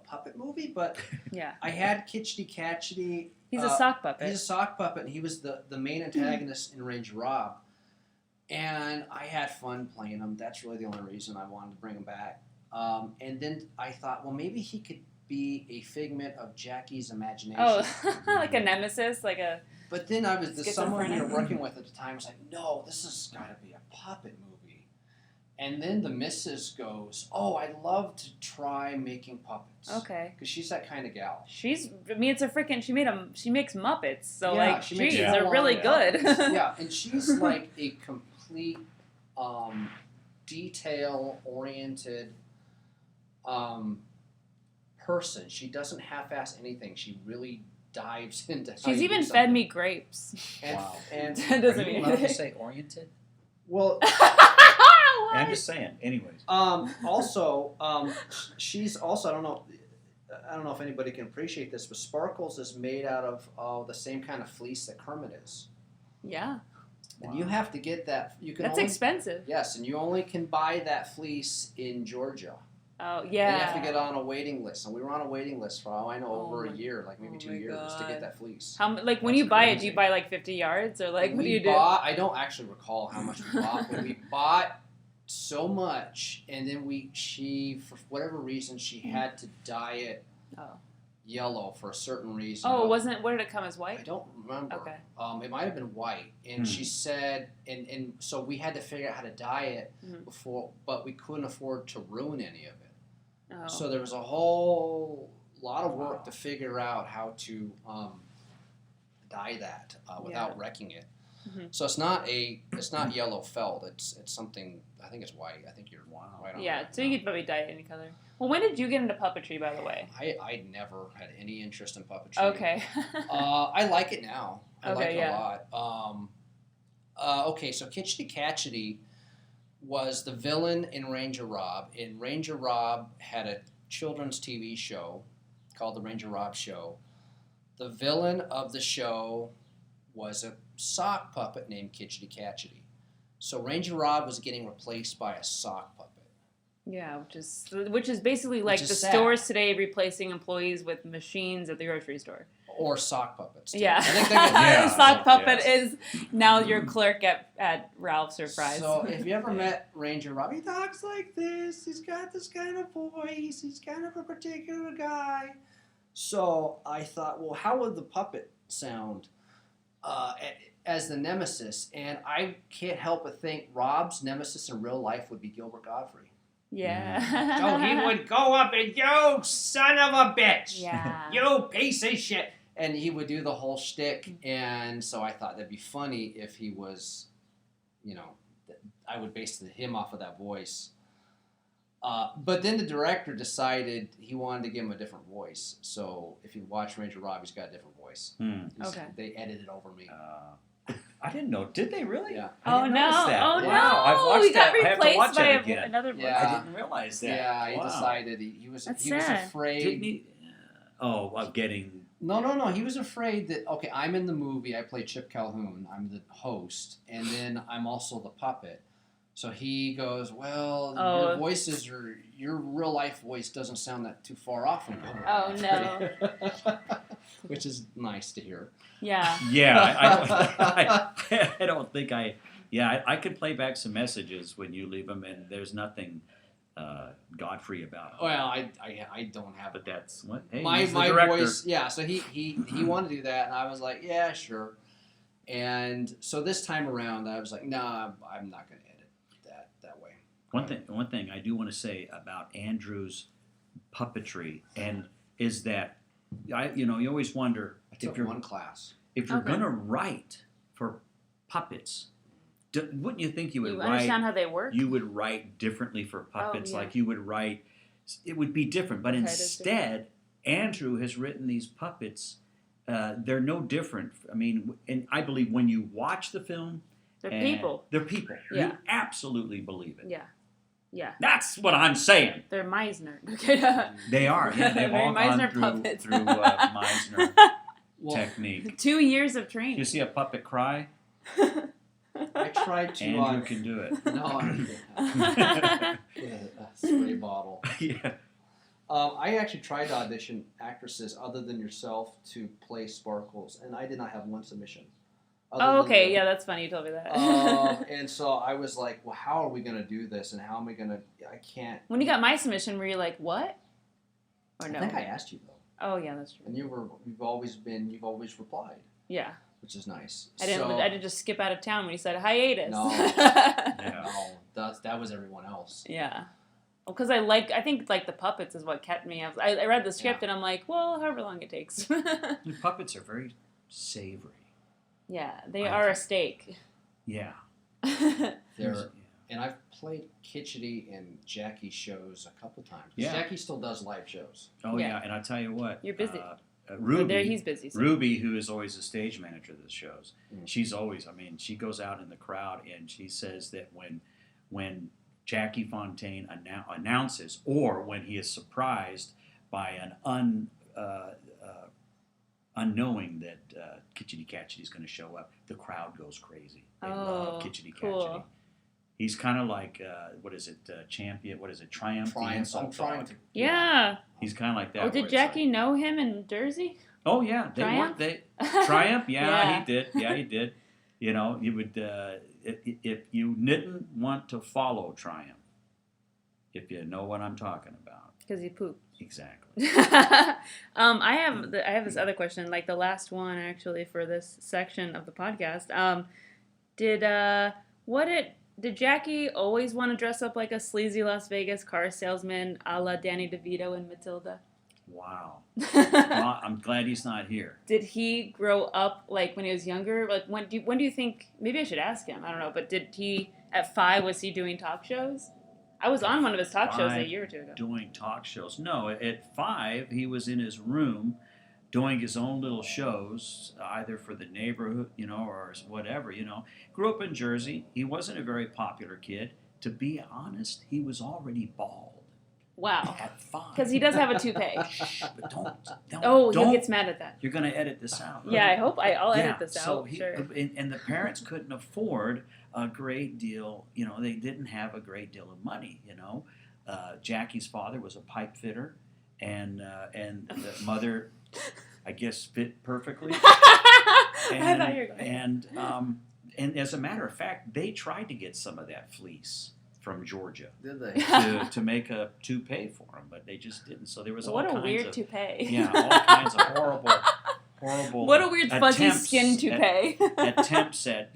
puppet movie, but Yeah. I had Kitchity Katchatty. He's a sock puppet. He's a sock puppet, and he was the main antagonist in Ranger Rob. And I had fun playing him. That's really the only reason I wanted to bring him back. And then I thought, well, maybe he could be a figment of Jackie's imagination. Oh, like a nemesis, like a. But then I was someone we were Schizophrenic. working with at the time was like, no, this has got to be a puppet movie. And then the missus goes, oh, I'd love to try making puppets. Okay. Because she's that kind of gal. It's a freaking. She makes Muppets, so Yeah, like, she makes geez, full they're really on good. Muppets. Yeah, and she's like a complete detail-oriented person. She doesn't half-ass anything. She really dives into. how She's you even do fed something. me grapes. And, Wow. and That doesn't Are you mean allowed to anything. say oriented? well, I'm just saying. Anyways. also, she's also I don't know if anybody can appreciate this, but Sparkles is made out of the same kind of fleece that Kermit is. Yeah. And you have to get that. You can. That's only, expensive. Yes, and you only can buy that fleece in Georgia. Oh And yeah. you have to get on a waiting list, and we were on a waiting list for over a year, like maybe 2 my years, to God. get that fleece. How like when That's you buy it, do crazy. you buy like 50 yards or like what do We you do? I don't actually recall how much we bought, but we bought so much, and then she for whatever reason she had to dye it Oh. yellow for a certain reason. Oh, it wasn't. What did it come as I white? don't remember. Okay. It might have been white, and she said, and so we had to figure out how to dye it before, but we couldn't afford to ruin any of it. Oh. So there was a whole lot of work to figure out how to dye that without wrecking it. Mhm. So it's not yellow felt. It's something. I think it's white. I think you're right on. Yeah, that. so you could probably dye it any color. Well, when did you get into puppetry, by the way? I never had any interest in puppetry. Okay. I like it now. I like Okay, it yeah. a lot. Okay, so Kitchity Katchatty was the villain in Ranger Rob. And Ranger Rob had a children's TV show called The Ranger Rob Show. The villain of the show was a sock puppet named Kitchity Katchatty. So Ranger Rob was getting replaced by a sock puppet. Yeah, which is basically like is the sad. stores today replacing employees with machines at the grocery store. Or sock puppets. too. Yeah, I think they're getting- sock puppet is now your clerk at Ralph's or Fry's. So if you ever met Ranger Rob, he talks like this. He's got this kind of voice. He's kind of a particular guy. So I thought, well, how would the puppet sound as the nemesis? And I can't help but think Rob's nemesis in real life would be Gilbert Godfrey. Yeah. So he would go up and, you son of a bitch. Yeah. You piece of shit. And he would do the whole shtick. And so I thought that'd be funny if he was, I would base him off of that voice. But then the director decided he wanted to give him a different voice. So if you watch Ranger Rob, he's got a different voice. Okay. They edited over me. I didn't know. Did they really? Yeah. I didn't notice that. Oh wow. no! I've watched He got that. I have to replaced watch by that again. another voice. Yeah. I didn't realize that. Yeah, he Wow. decided he was That's he was sad. afraid. Didn't he? Of getting. No. He was afraid that, okay, I'm in the movie, I play Chip Calhoun, I'm the host, and then I'm also the puppet. So he goes, well, your voices are, your real life voice doesn't sound that too far off from you. Oh no! Which is nice to hear. Yeah. Yeah, I don't think I. Yeah, I could play back some messages when you leave them, and there's nothing Godfrey about it. Well, I don't have But that's what. Hey, my he's the director. voice. Yeah, so he wanted to do that, and I was like, yeah, sure. And so this time around, I was like, nah, I'm not going to edit that way. One thing I do want to say about Andrew's puppetry and is that you always wonder I took one class. if you're going to write for puppets. Wouldn't you think you would write? Understand how they work? You would write differently for puppets, yeah. like you would write. It would be different, but instead, Andrew has written these puppets. They're no different. I mean, and I believe when you watch the film, they're people. They're people. Yeah. You absolutely believe it. Yeah. Yeah. That's what I'm saying. They're Meisner. Okay. They are. Yeah, they've all Meisner gone puppets. through Meisner technique. 2 years of training. You see a puppet cry? I tried to. Andrew can do it. No, I didn't. A spray bottle. Yeah. I actually tried to audition actresses other than yourself to play Sparkles, and I did not have one submission. Oh, okay. Yeah, that's funny. You told me that. And so I was like, well, how are we going to do this, and how am I going to... I can't... When you got my submission, were you like, what? Or no? I think I asked you, though. Oh, yeah, that's true. And you've always replied. Yeah. Which is nice. I didn't just skip out of town when you said hiatus. No. Yeah. That was everyone else. Yeah. Well, because I think the puppets is what kept me. I read the script and I'm like, well, however long it takes. The puppets are very savory. Yeah, they are a steak. Yeah. And I've played Kitchity and Jackie shows a couple times. Yeah. Jackie still does live shows. Oh, yeah. And I tell you what. You're busy. Ruby, he's busy. So. Ruby, who is always the stage manager of the shows, she's always, she goes out in the crowd and she says that when Jackie Fontaine announces, or when he is surprised by an unknowing that Kitchity Katchatty is going to show up, the crowd goes crazy. They love Kitchity Katchatty. He's kind of like, Champion, Triumph the Insult Dog. Yeah. He's kind of like that. Oh, did Jackie know him in Jersey? Oh, yeah. Triumph? Triumph, yeah, he did. Yeah, he did. You know, you would, if you didn't want to follow Triumph, if you know what I'm talking about. Because he pooped. Exactly. I have this other question, like the last one actually for this section of the podcast. Did Jackie always want to dress up like a sleazy Las Vegas car salesman a la Danny DeVito and Matilda? Wow. Well, I'm glad he's not here. Did he grow up like when he was younger? Like when do you think? Maybe I should ask him. I don't know. But did he at 5 was he doing talk shows? I was on one of his talk shows a year or two ago. Doing talk shows? No, at 5 he was in his room doing his own little shows, either for the neighborhood, or whatever, Grew up in Jersey. He wasn't a very popular kid. To be honest, he was already bald. Wow. At 5. Because he does have a toupee. But don't. He gets mad at that. You're going to edit this out. Right? Yeah, I hope I'll edit this out. Sure. And the parents couldn't afford a great deal. They didn't have a great deal of money. Jackie's father was a pipe fitter, and the mother, I guess, fit perfectly. I thought you were going. And as a matter of fact, they tried to get some of that fleece from Georgia. Did they? to make a toupee for them, but they just didn't. So there was all kinds of... What a weird toupee. Yeah, all kinds of horrible... What a weird fuzzy skin toupee. Attempts at,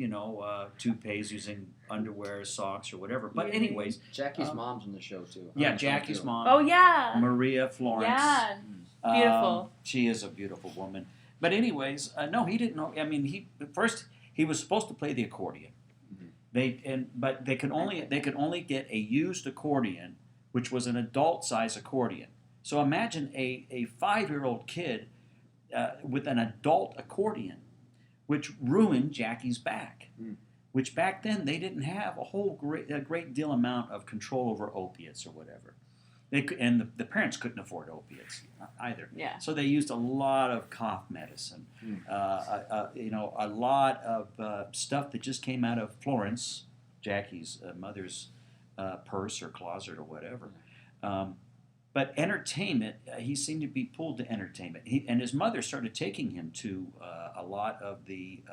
toupees using underwear, socks, or whatever. But anyways... Jackie's mom's in the show, too. Yeah, Jackie's mom. Oh, yeah. Maria Florence. Yeah. Beautiful. She is a beautiful woman. But anyways, no, he didn't know... He was supposed to play the accordion. But they could only get a used accordion, which was an adult size accordion. So imagine a 5-year-old kid with an adult accordion. which ruined Jackie's back. Which back then they didn't have a great deal amount of control over opiates or whatever. And the parents couldn't afford opiates either. Yeah. So they used a lot of cough medicine, a lot of stuff that just came out of Florence, Jackie's mother's purse or closet or whatever. But entertainment, he seemed to be pulled to entertainment. And his mother started taking him to a lot of the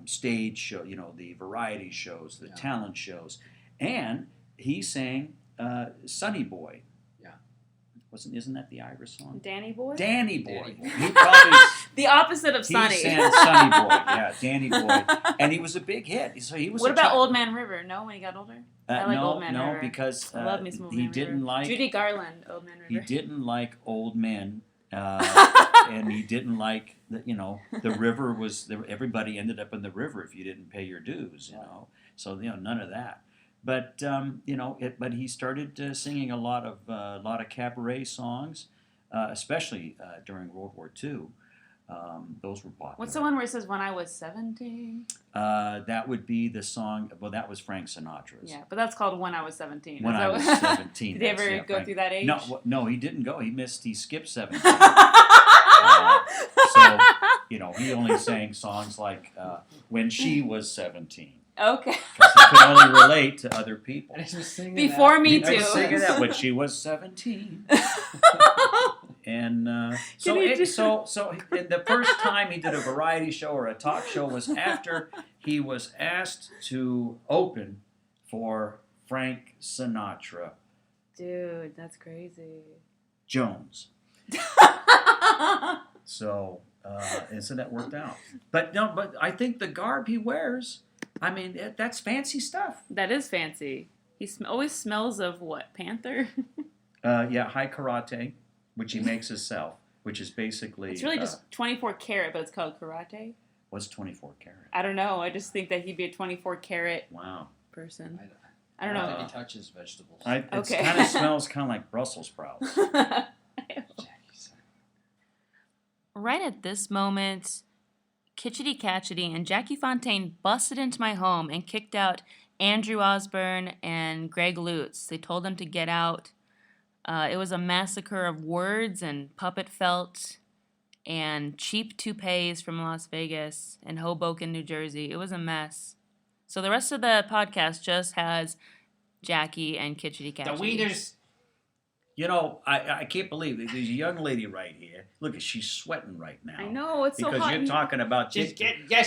stage show, the variety shows, the talent shows. And he sang Sonny Boy. Yeah. Isn't that the Irish song? Danny Boy? Danny Boy. Danny Boy. He probably, the opposite of Sonny. He sang Sonny Boy, yeah, Danny Boy. And he was a big hit. So he was what about Old Man River? No, when he got older? I like Old Man River. No, because I love me some Old he Man didn't River. like... Judy Garland, Old Man River. He didn't like old men. And he didn't like, the river was... Everybody ended up in the river if you didn't pay your dues, So, none of that. But but he started singing a lot of cabaret songs, especially during World War II. Those were popular. What's the one where he says "When I was 17"? That would be the song. Well, that was Frank Sinatra's. Yeah, but that's called "When I Was 17." When I was 17. Did he ever go through that age? No, he didn't go. He skipped 17. So he only sang songs like "When She Was 17." Okay. Because he could only relate to other people. And he was singing Before that. Me Too. He was singing that when she was 17. And so the first time he did a variety show or a talk show was after he was asked to open for Frank Sinatra. Dude, that's crazy. Jones. So that worked out. But I think the garb he wears, that's fancy stuff. That is fancy. He always smells of what? Panther? High karate, which he makes himself, which is basically... It's really just 24 karat, but it's called karate. What's 24 karat? I don't know. I just think that he'd be a 24 karat person. I don't know. I don't think he touches vegetables. It kind of smells kind of like Brussels sprouts. Right at this moment, Kitchity Katchatty and Jackie Fontaine busted into my home and kicked out Andrew Osburn and Greg Lutz. They told them to get out. It was a massacre of words and puppet felt and cheap toupees from Las Vegas and Hoboken, New Jersey. It was a mess. So the rest of the podcast just has Jackie and Kitchity Katchatty. The Weeders. I can't believe it. There's a young lady right here. Look, she's sweating right now. I know, it's so hot. Because you're talking about... She's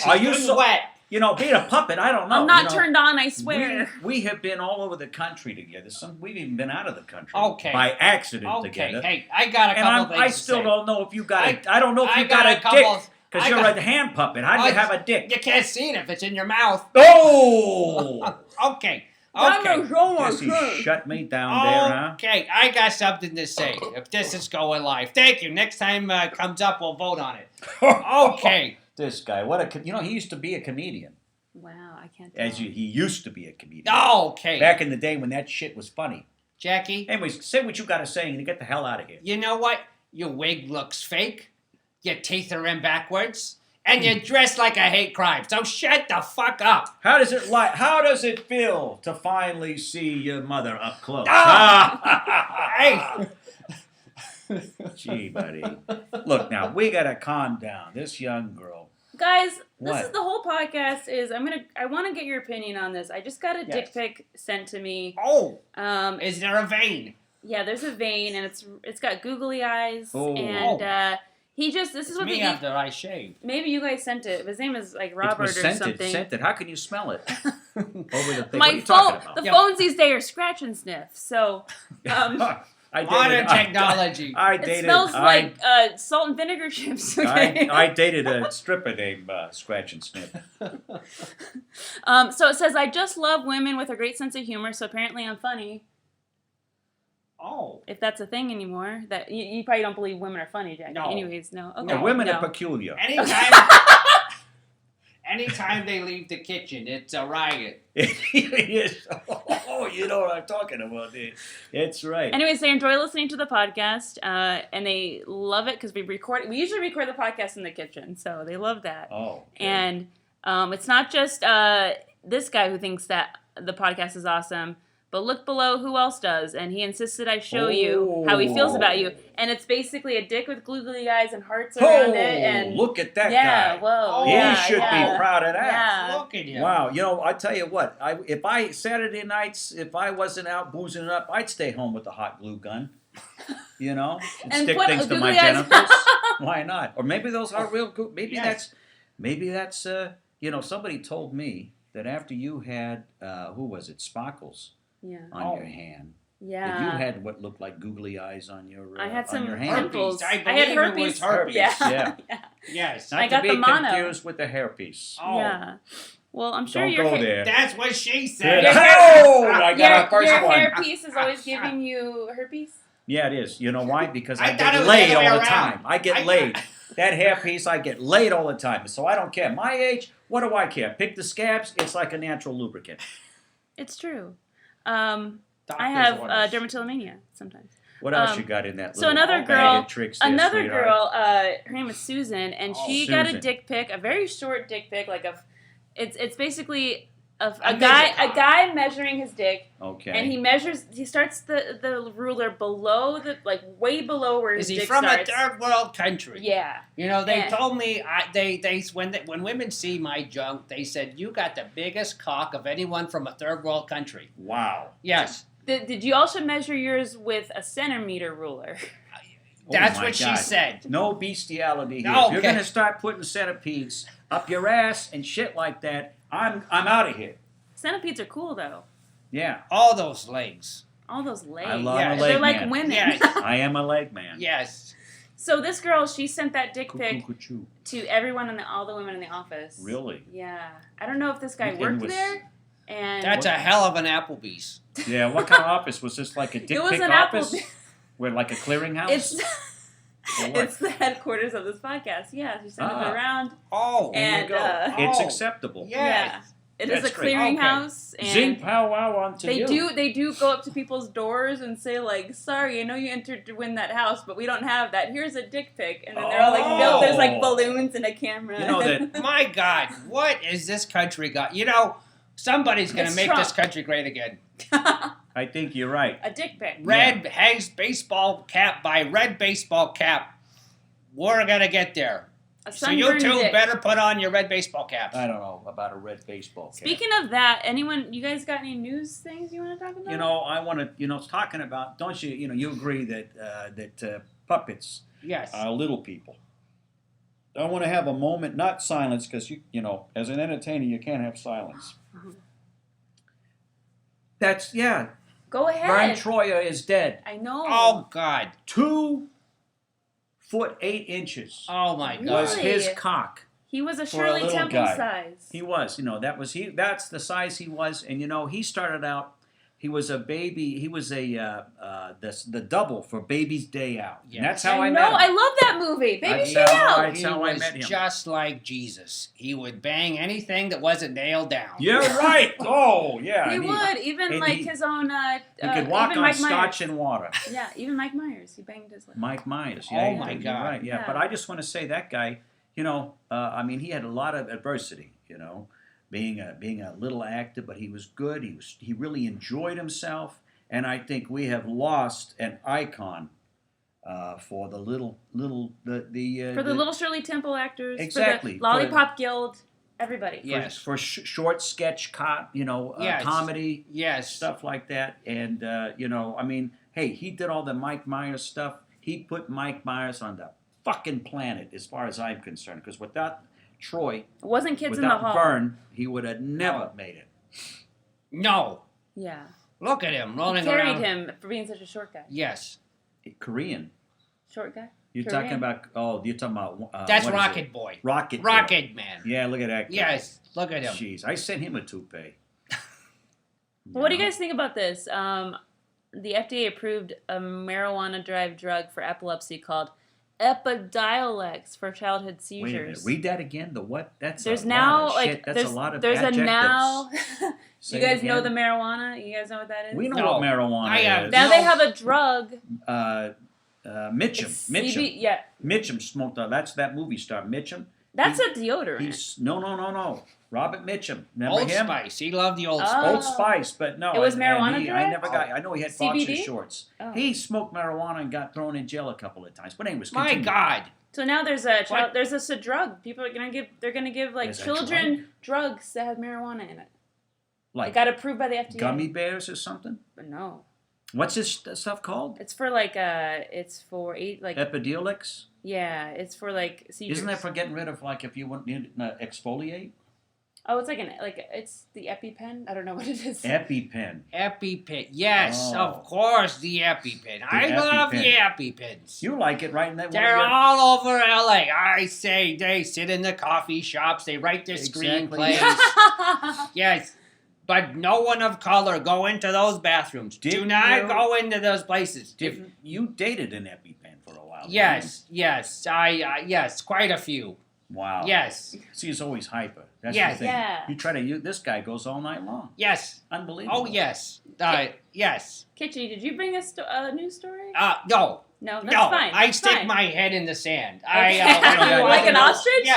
Are you so wet. Being a puppet, I don't know. I'm not turned on, I swear. We have been all over the country together. We've even been out of the country. Okay. By accident together. Hey, I got a couple things I still to say. don't know if you got I don't know if you got a dick. Because you're a hand puppet. How do you have a dick? You can't see it if it's in your mouth. Oh! Okay. Guess you shut me down there, huh? Okay, I got something to say. If this is going live. Thank you. Next time comes up, we'll vote on it. Okay. This guy, he used to be a comedian. Wow, I can't tell. He used to be a comedian. Okay. Back in the day when that shit was funny. Jackie? Anyways, say what you got to say and get the hell out of here. You know what? Your wig looks fake. Your teeth are in backwards. And you're dressed like a hate crime. So shut the fuck up. How does it feel to finally see your mother up close? Hey. Gee, buddy. Look, now, we got to calm down. This young girl. Guys, this is the whole podcast is, I want to get your opinion on this. I just got a dick pic sent to me. Oh. Is there a vein? Yeah, there's a vein, and it's got googly eyes. Oh. And, this is what me after I shaved. Maybe you guys sent it. His name is like Robert or something. Scented. How can you smell it? Over the thing. My phone. The phones these days are scratch and sniff. So, modern technology. It smells like salt and vinegar chips. Okay? I dated a stripper named Scratch and Sniff. So it says, I just love women with a great sense of humor. So apparently I'm funny. Oh. If that's a thing anymore. That you probably don't believe women are funny, Jackie. No. Anyways, no. Okay. No, women are peculiar. Anytime they leave the kitchen, it's a riot. Yes. Oh, You know what I'm talking about. It's right. Anyways, they enjoy listening to the podcast, and they love it because we usually record the podcast in the kitchen, so they love that. Oh. Okay. And it's not just this guy who thinks that the podcast is awesome, but look below who else does, and he insisted I show you how he feels about you. And it's basically a dick with googly eyes and hearts around it. And look at that guy. Yeah, whoa. He should be proud of that. Yeah. Look at him. Wow, you know, I tell you what, Saturday nights, if I wasn't out boozing it up, I'd stay home with the hot glue gun, you know, and stick things to my genitals. Why not? Or maybe those are real good. Maybe that's, you know, somebody told me that after you had, who was it, Sparkles on your hand. Yeah. That you had what looked like googly eyes on your I had some pimples. I had herpes. Yeah. Yes. Not I got to be the mono. confused with the hairpiece. Oh. Yeah. Well, I'm sure Don't your go there. That's what she said. I got our first your one. hairpiece is always giving you herpes? Yeah, it is. You know why? Because I thought get it was laid the other way all the around. time. I get laid. That hairpiece, I get laid all the time. So I don't care. My age, what do I care? Pick the scabs. It's like a natural lubricant. It's true. I have dermatillomania sometimes. What else you got in that? So little another bag girl, of tricks there, sweetheart? her name is Susan, and she got a dick pic, a very short dick pic, like it's basically a guy measuring his dick. Okay. And he starts the ruler below way below where his dick Is he from starts. a third world country? Yeah. You know, they told me when women see my junk, they said you got the biggest cock of anyone from a third world country. Wow. Yes. Did you also measure yours with a centimeter ruler? That's what she said. No bestiality here. No, If you're going to start putting centipedes up your ass and shit like that, I'm out of here. Centipedes are cool though. Yeah. All those legs. All those legs. I love a leg They're man. like women. Yes. I am a leg man. Yes. So this girl, she sent that dick pic to everyone all the women in the office. Really? Yeah. I don't know if this guy worked there. And that's a hell of an Applebee's. Yeah. What kind of office was this? Like a dick pic office? Where like a clearinghouse? It's the headquarters of this podcast. Yeah, she sent it around. Oh, and there you go. It's acceptable. Yeah. It is a clearinghouse. Okay. Zing pow wow on to you. They do go up to people's doors and say like, "Sorry, I know you entered to win that house, but we don't have that. Here's a dick pic." And then they're all like built. There's like balloons and a camera. You know that. My God, what is this country got? You know, somebody's going to make this country great again. I think you're right. A dick pic. Red hangs baseball cap by red baseball cap. We're going to get there. So you two better put on your red baseball caps. I don't know about a red baseball cap. Speaking of that, you guys got any news things you want to talk about? You know, I want to, talking about, don't you, you agree that puppets are little people. I want to have a moment, not silence, because, as an entertainer, you can't have silence. Mm-hmm. That's, Go ahead. Verne Troyer is dead. I know. Oh, God. 2 foot 8 inches. Oh, my God. Was his cock. He was a Shirley Temple size. He was. That's the size he was. And, he started out, he was a baby, he was the double for Baby's Day Out. Yes. And that's how I met him. I love that movie. Baby's Day Out. That's how I met him. Just like Jesus. He would bang anything that wasn't nailed down. Yeah, right. Oh, yeah. He would. Even his own... he could walk on scotch and water. Yeah, even Mike Myers. He banged his leg. Mike Myers. Yeah, oh, my God. Right. Yeah, but I just want to say that guy, he had a lot of adversity, being a little actor, but he was good. He really enjoyed himself, and I think we have lost an icon for the little Shirley Temple actors. Exactly. For the Lollipop Guild. Everybody. Yes. For short sketch comedy. Yes. Stuff like that, and hey, he did all the Mike Myers stuff. He put Mike Myers on the fucking planet, as far as I'm concerned, because without Troy, it wasn't Kids in the Hall. Without Verne, he would have never made it. No. Yeah. Look at him rolling carried around. him for being such a short guy. Yes. Korean. Short guy? You're talking about that's Rocket Boy. Rocket Man. Yeah, look at that guy. Yes, look at him. Jeez, I sent him a toupee. Well, what do you guys think about this? The FDA approved a marijuana-derived drug for epilepsy called Epidiolex for childhood Wait a seizures. minute. Read that again. The what? That's There's a now lot of like shit. That's there's a lot of there's adjectives. a now. Say You guys it know again. the marijuana? You guys know what that is? We know what marijuana is. Now they have a drug. Mitchum. Mitchum. Yeah. Mitchum smoked. That's that movie star. Mitchum. That's a deodorant. No. Robert Mitchum. Remember Old him? Spice. He loved the Old Oh. Spice. Old Spice, but no. It was and marijuana I drug? never got. I know he had boxer CBD? shorts. Oh. He smoked marijuana and got thrown in jail a couple of times. But anyways, My continue. God. So now there's a drug. People are gonna give. They're gonna give like There's a children drugs that have marijuana in it. Like It got approved by the FDA. gummy bears or something. But no, What's this stuff called? it's for like it's for Epidiolex. yeah, it's for like seizures. Isn't that for getting rid of like if you want to exfoliate? Oh, it's like it's the EpiPen. I don't know what it is. EpiPen. EpiPen. Yes, Oh. of course, the EpiPen. I love the EpiPens. You like it, right? In that They're all over LA. I say they sit in the coffee shops. They write their Exactly. screenplays. Yes. But no one of color go into those bathrooms. Do Didn't not you? go into those places. You dated an EpiPen for a while. Yes, yes, quite a few. Wow. Yes. See, he's always hyper. That's Yes. the thing. Yeah. You try to. This guy goes all night long. Yes. Unbelievable. Oh, yes. Yes. Kitchity, did you bring a news story? No. No, that's No, fine. I That's stick fine. my head in the sand. Okay. I Like an ostrich?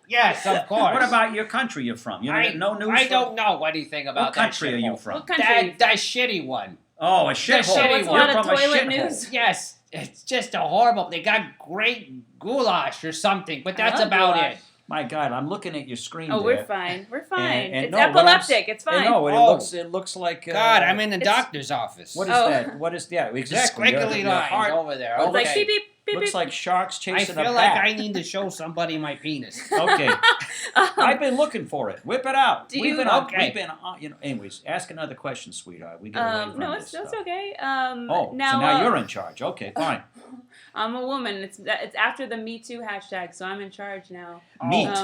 Yes, of course. What about your country you're from? You don't no news. I from- don't know anything about What country that are you shithole. from? What country are you That shitty one. Oh, a The shithole. shitty What's a one. lot You're of from a toilet shithole. news? Yes, it's just a horrible. They got great goulash or something, but that's love about goulash. it. My God, I'm looking at your screen. Oh, there. we're fine. We're fine. And It's no, what I'm epileptic. It's fine. No, Oh. it looks like. God, I'm in the It's- doctor's office. What is Oh. that? What is that? The Exactly. squiggly Your lines heart over there. It's like Okay. beep beep beep looks beep. like sharks I chasing a feel like bat. I need to show somebody my penis. Okay, I've been looking for it. Whip it out. Do We've you- been Okay. Anyways, ask another question, sweetheart. We get away from No, this it's stuff. okay. Oh, now, so now you're in charge. Okay, fine. I'm a woman. It's after the Me Too hashtag, so I'm in charge now. Meat.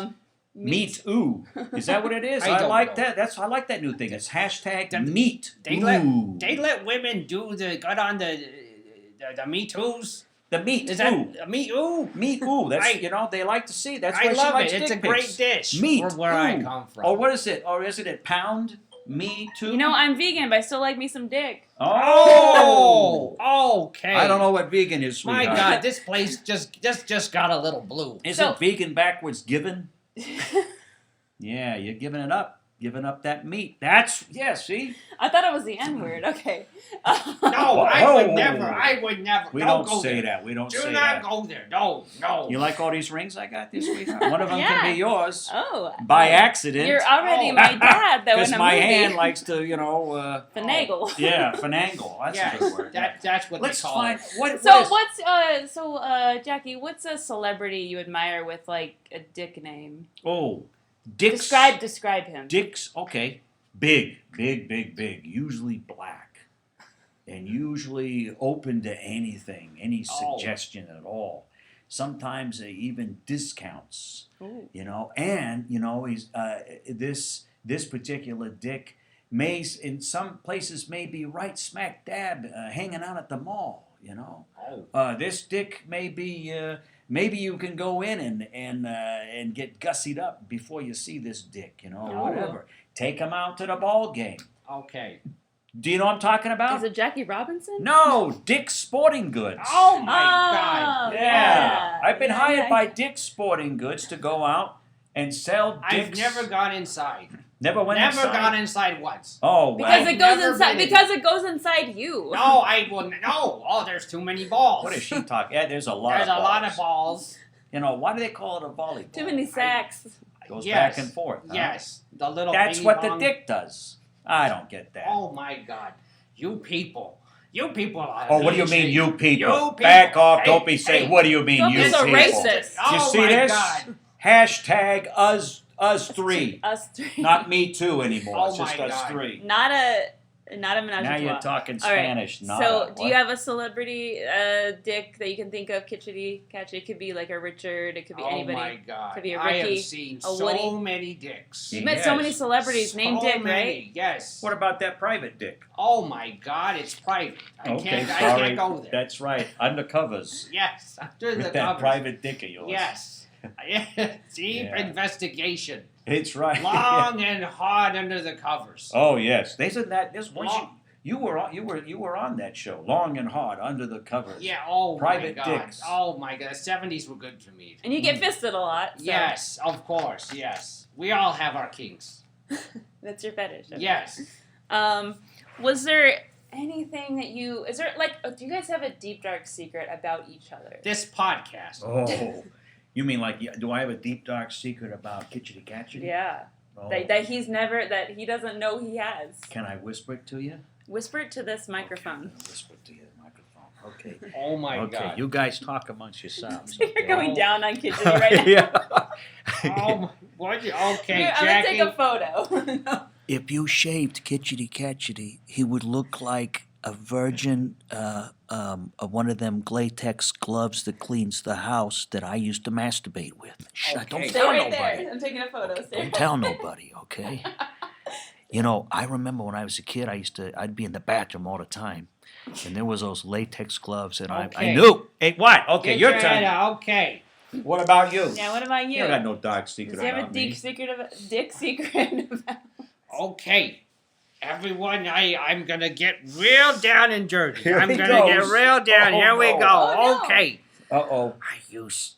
Meat. Ooh. Is that what it is? I I don't like know. that. I like that new thing. It's hashtag meat. They let women get on the Me Too's. The meat. Is that ooh. Me Ooh? Meat. Ooh. That's they like to see. That's I why she love likes it. It's a dick great pics. dish. Meat. Where I ooh. come from. Or what is it? Or is it at pound? Me too. You know, I'm vegan, but I still like me some dick. Oh, okay. I don't know what vegan is, My sweetheart. God, this place just got a little blue. Isn't vegan backwards given? Yeah, you're giving it up. Giving up that meat. See? I thought it was the N word. Okay. No, I would never. We don't don't go say there. that. We don't Do say not that. go there. No. You like all these rings I got this sweetheart? One of them can be yours. Oh. By accident. You're already my dad, though, Because in a my movie. hand likes to, Finagle. Yeah, finagle. That's Yes, a good word. that's what Let's they call find it. Jackie, what's a celebrity you admire with like a dick name? Oh, Dick's. Describe him. Dick's, okay. Big. Usually black. And usually open to anything, any suggestion at all. Sometimes even discounts. Ooh. And he's this particular Dick may in some places may be right smack dab hanging out at the mall. This Dick may be. Maybe you can go in and get gussied up before you see this Dick, whatever. Take him out to the ball game. Okay. Do you know what I'm talking about? Is it Jackie Robinson? No, Dick's Sporting Goods. Oh my God. Yeah. I've been hired by Dick's Sporting Goods to go out and sell Dick's. I've never gone inside. Never went Never inside? gone inside once. Oh, wow. Because it goes Never inside. been in. Because it goes inside you. No, I wouldn't. No. Oh, there's too many balls. What is she talking? Yeah, there's a lot There's of a balls. lot of balls. Why do they call it a volleyball? Too many sacks. Goes Yes. back and forth. Huh? Yes. The little That's ping what pong. the Dick does. I don't get that. Oh my God. You people are. Oh, what do you mean, you people? You people. Back off. Hey, don't be saying, hey, what do you mean, don't you be so people? racist. Do you Oh see my this? God. Hashtag us three. Us three. Not me too anymore. Oh It's just my us God. three. Not a Not a menage a Now trois. you're talking All right. Spanish. Not So, do you have a celebrity dick that you can think of, Kitchity Katchatty? It could be like a Richard. It could be anybody. Oh my God! It could be a I Ricky. have seen a Woody. so many dicks. You've met so many celebrities. So Name Dick, many, right? Yes. What about that private dick? Oh my God! It's private. I can't go there. That's right. Undercovers. Yes, under the With that covers. private dick of yours. Yes. Deep investigation. It's right. Long and hard under the covers. Oh yes, you were on that show, Long and Hard Under the Covers. Yeah. Oh private my God. dicks. Oh my God. The 70s were good for me. And you get fisted a lot. So. Yes, of course. Yes, we all have our kinks. That's your fetish. Okay. Yes. Was there anything that is there like? Do you guys have a deep dark secret about each other? This podcast. Oh, you mean like? Do I have a deep dark secret about Kitchity Katchatty? Yeah. Oh. That he doesn't know he has. Can I whisper it to you? Whisper it to this microphone. Okay, whisper it to your microphone. Okay. Oh my God. Okay, you guys talk amongst yourselves. You're going down on Kitchity right now. Yeah. Oh, what? Okay, I'm Jackie. gonna take a photo. If you shaved Kitchity Katchatty, he would look like a virgin of one of them latex gloves that cleans the house that I used to masturbate with. Shh, Okay. don't Stay tell right nobody. there. I'm taking a photo. Stay Don't tell nobody, okay? You know, I remember when I was a kid, I'd be in the bathroom all the time, and there was those latex gloves, and I Okay. knew. Hey, what? Okay, Get your your turn. head out. Okay. What about you? Yeah, what about you? You got no dark secret Does he have a about me. dick secret about? Okay. Everyone, I'm gonna get real down and dirty. Here I'm he gonna get goes. real down. Oh, Here we no. go. Oh, no. Okay. Uh-oh. I used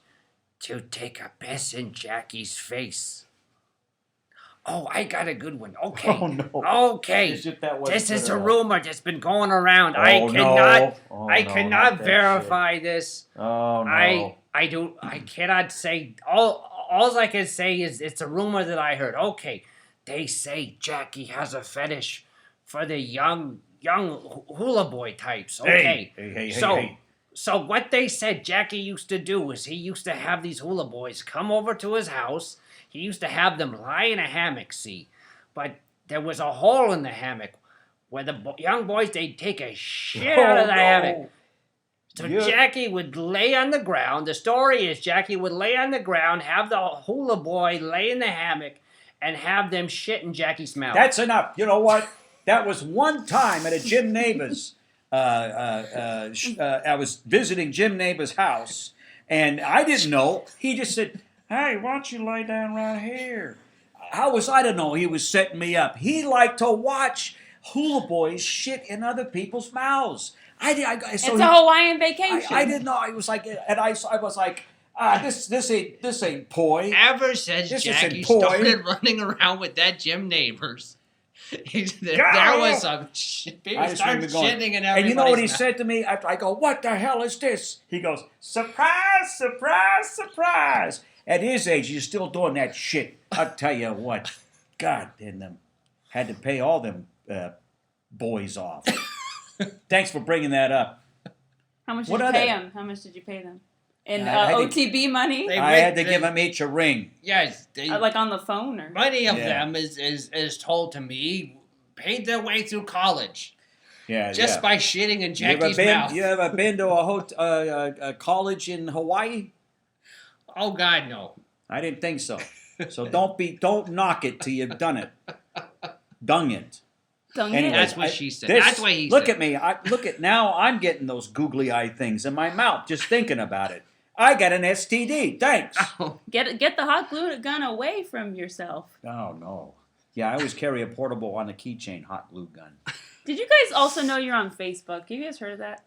to take a piss in Jackie's face. Oh, I got a good one. Okay. Oh, no. Okay. As if that wasn't This is good a enough. rumor that's been going around. Oh, I no. cannot Oh, I no, cannot not that verify this. Oh, no. I cannot say all I can say is it's a rumor that I heard. Okay. They say Jackie has a fetish for the young hula boy types. Okay. Hey. So what they said Jackie used to do is he used to have these hula boys come over to his house. He used to have them lie in a hammock, see. But there was a hole in the hammock where the young boys, they'd take a shit out of the hammock. So Jackie would lay on the ground. The story is Jackie would lay on the ground, have the hula boy lay in the hammock, and have them shit in Jackie's mouth. That's enough. You know what? That was one time at a Jim Neighbors. I was visiting Jim Neighbors' house, and I didn't know. He just said, "Hey, why don't you lay down right here?" How was I to know he was setting me up? He liked to watch hula boys shit in other people's mouths. It's a Hawaiian vacation. I didn't know. I was like, and I was like, this ain't poi. Ever since This Jackie isn't poi. started running around with that Jim Neighbors, there was some people I just started remember going, shitting in everybody's and you know what he mouth. said to me? After I go, "What the hell is this?" He goes, "Surprise, surprise, surprise." At his age, you're still doing that shit. I'll tell you what. God, and them had to pay all them boys off. Thanks for bringing that up. How much did What you are pay they? them? How much did you pay them? In I had to- OTB money? I had to give them each a ring. Yes, Like on the phone? Or? many of Yeah. them is told to me paid their way through college Yeah, just by shitting in Jackie's mouth. You ever been to a college in Hawaii? Oh God, no. I didn't think so. So don't knock it till you've done it. Dung it. Anyways, That's what she said. this- That's what he look said. at me. Now I'm getting those googly eye things in my mouth just thinking about it. I got an STD. Thanks. Get the hot glue gun away from yourself. Oh no. Yeah, I always carry a portable on a keychain hot glue gun. Did you guys also know you're on Facebook? Have you guys heard of that?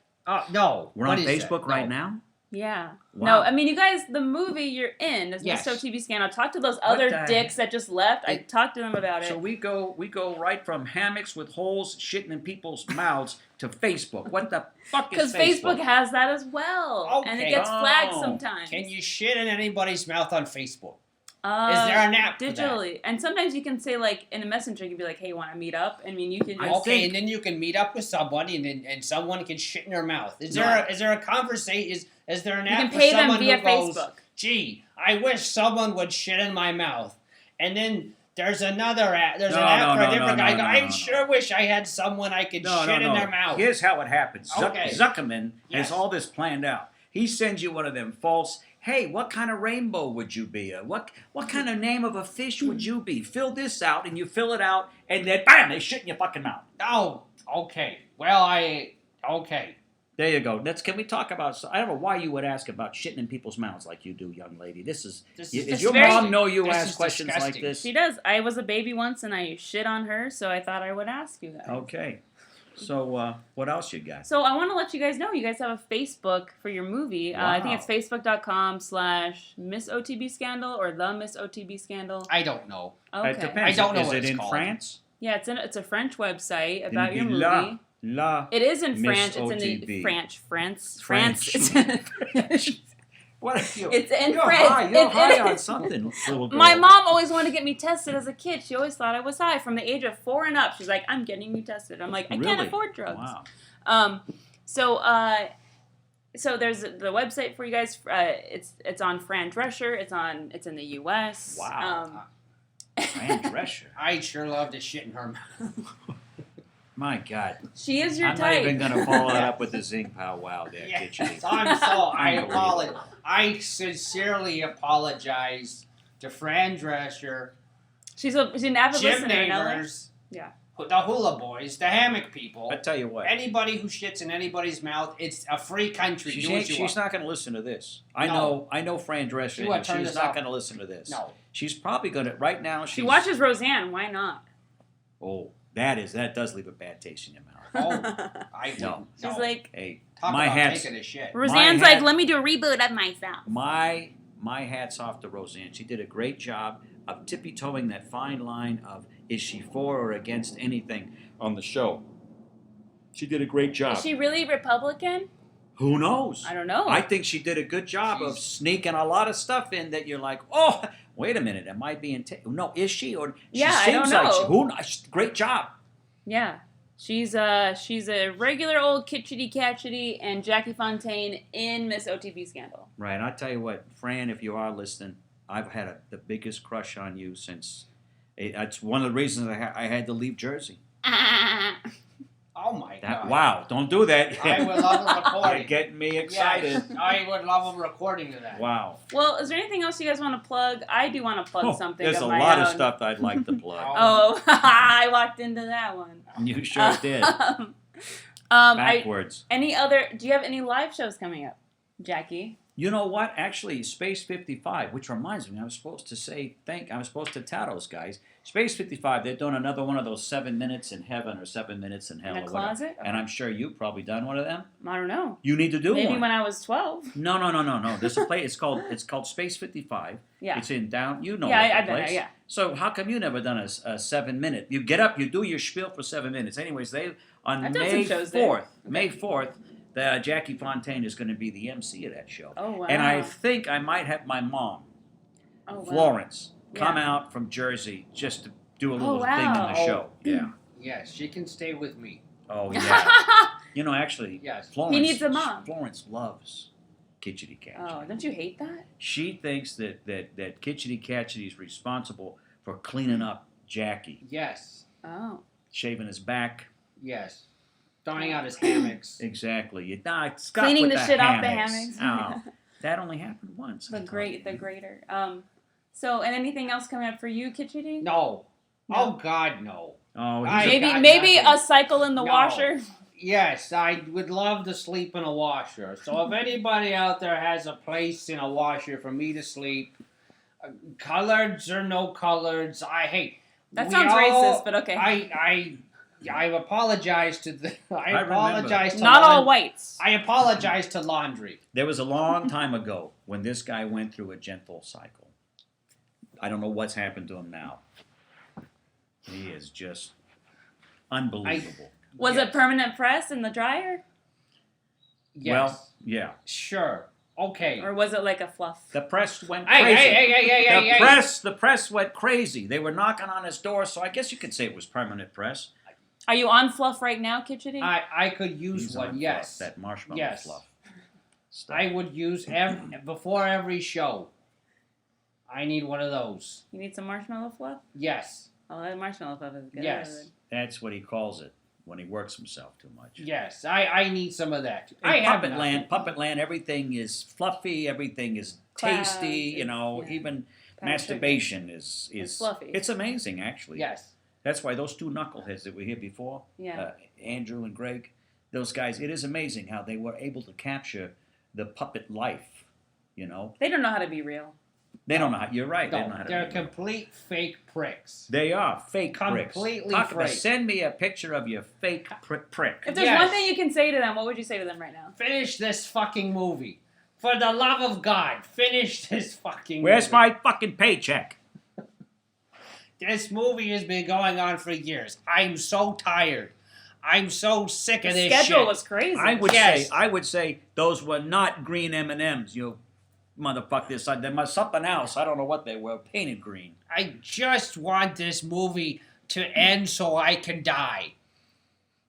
No. We're What on is Facebook that? right No. now? Yeah. Wow. No, I mean, you guys, the movie you're in, is Yes. Miss OTB Scandal. Talk to those What other the dicks that just left. I talked to them about it. So we go right from hammocks with holes shitting in people's mouths to Facebook. What the fuck is Because Facebook? Facebook has that as well. And it Okay. gets flagged Oh. sometimes. Can you shit in anybody's mouth on Facebook? Uh, Is there an app for that? digitally? And sometimes you can say, like, in a messenger, you can be like, hey, want to meet up? I mean, you can just... Okay, and then you can meet up with somebody, and someone can shit in their mouth. Is there Yeah. is there a conversation? Is there an You app can for pay them someone via who goes, Facebook. "Gee, I wish someone would shit in my mouth," and then There's another app. There's an app for a different guy. I sure wish I had someone I could shit in their mouth. Here's how it happens. Okay. Zuckerman has all this planned out. He sends you one of them false, hey, what kind of rainbow would you be? What kind of name of a fish would you be? Fill this out, and you fill it out, and then, bam, they shit in your fucking mouth. Oh, okay. Well, okay. There you go. Can we talk about? I don't know why you would ask about shitting in people's mouths like you do, young lady. Does your mom know you ask questions disgusting. like this? She does. I was a baby once and I shit on her, so I thought I would ask you guys. Okay. So what else you got? So I want to let you guys know you guys have a Facebook for your movie. Wow. I think it's facebook.com/Miss OTB Scandal or the Miss OTB Scandal. I don't know. Okay. It depends. I don't know Is what it it's in called. France? Yeah, it's a French website about your movie. It is in Miss French. It's OTB. in the France. It's in What are you? It's in You're French. high. You're high on something, little girl. My mom always wanted to get me tested as a kid. She always thought I was high from the age of 4 and up. She's like, I'm getting you tested. I'm like, I can't afford drugs. Wow. So there's the website for you guys. It's on Fran Drescher. It's in the U.S. Wow. Fran Drescher. I sure love to shit in her mouth. My God. She is your I'm type. not even going to follow it up with the Zing Pow Wow there, Kitchity. I apologize. I sincerely apologize to Fran Drescher. She's an avid Jim listener. Neighbors, Yeah. the hula boys, the hammock people. I tell you what. Anybody who shits in anybody's mouth, it's a free country. She's not going to listen to this. I know Fran Drescher. She's not going to listen to this. No. She's probably going to, right now. She watches Roseanne. Why not? Oh, that does leave a bad taste in your mouth. Oh, I know. She's like, hey, talk my about hat's taking a shit. Roseanne's like, let me do a reboot of myself. My hat's off to Roseanne. She did a great job of tippy-toeing that fine line of is she for or against anything on the show. She did a great job. Is she really Republican? Who knows? I don't know. I think she did a good job of sneaking a lot of stuff in that you're like, oh, wait a minute, am I being no, is she? Or she I seems don't know. like great job. Yeah. She's a regular old Kitchity Katchatty and Jackie Fontaine in Miss OTB Scandal. Right. I'll tell you what, Fran, if you are listening, I've had the biggest crush on you since. It's one of the reasons I had to leave Jersey. Oh my God! Wow! Don't do that. I would love a recording. You're getting me excited. Yes, I would love a recording of that. Wow. Well, is there anything else you guys want to plug? I do want to plug something. There's of a my lot own. of stuff I'd like to plug. Oh, I walked into that one. You sure did. Backwards. Do you have any live shows coming up, Jackie? You know what? Actually, Space 55, which reminds me, I was supposed to tell those guys. Space 55, they're doing another one of those 7 minutes in heaven or 7 minutes in hell. In a closet? And I'm sure you've probably done one of them. I don't know. You need to do one. Maybe when I was 12. No. There's a place. It's called Space 55. Yeah. It's in down. You know. Yeah, that I've been place. there. Yeah. So how come you never done a 7 minute? You get up, you do your spiel for 7 minutes. Anyways, on May 4th. May 4th. Jackie Fontaine is going to be the MC of that show. Oh, wow. And I think I might have my mom, Florence, come out from Jersey just to do a little thing in the show. Yeah. Yes, she can stay with me. Oh, yeah. Actually, yes. Florence, he needs a mom. Florence loves Kitchity Katchatty. Oh, don't you hate that? She thinks that Kitchity Katchatty is responsible for cleaning up Jackie. Yes. Oh. Shaving his back. Yes. Throwing out his hammocks. Exactly. Cleaning the shit off the hammocks. Oh, that only happened once. The greater. So, and anything else coming up for you, Kitchity? No. Oh God, no. Oh, maybe a cycle in the washer. Yes, I would love to sleep in a washer. So if anybody out there has a place in a washer for me to sleep, coloreds or no coloreds, That sounds racist, but okay. I apologize to not all whites. I apologize to laundry. There was a long time ago when this guy went through a gentle cycle. I don't know what's happened to him now. He is just unbelievable. Was it permanent press in the dryer? Yes. Well, yeah. Sure. Okay. Or was it like a fluff? The press went crazy. The press went crazy. They were knocking on his door, so I guess you could say it was permanent press. Are you on fluff right now, Kitchity? I could use He's one, on yes. Fluff, that marshmallow fluff. I would use before every show. I need one of those. You need some marshmallow fluff? Yes. Oh, that marshmallow fluff is good. Yes. That's what he calls it when he works himself too much. Yes, I need some of that. In Puppetland, everything is fluffy, everything is tasty, you know, even masturbation is fluffy. It's amazing, actually. Yes. That's why those two knuckleheads that were here before, Andrew and Greg, those guys, it is amazing how they were able to capture the puppet life, you know. They don't know how to be real. They don't know how, you're right. No, they don't know how to they're be real. complete fake pricks. They are fake pricks. Completely Talk about, fake. send me a picture of your fake prick. If there's one thing you can say to them, what would you say to them right now? Finish this fucking movie. For the love of God, finish this fucking Where's movie. my fucking paycheck? This movie has been going on for years. I'm so tired. I'm so sick of this shit. The schedule was crazy. I would say those were not green M&Ms, you motherfuckers. There was something else. I don't know what they were. Painted green. I just want this movie to end so I can die.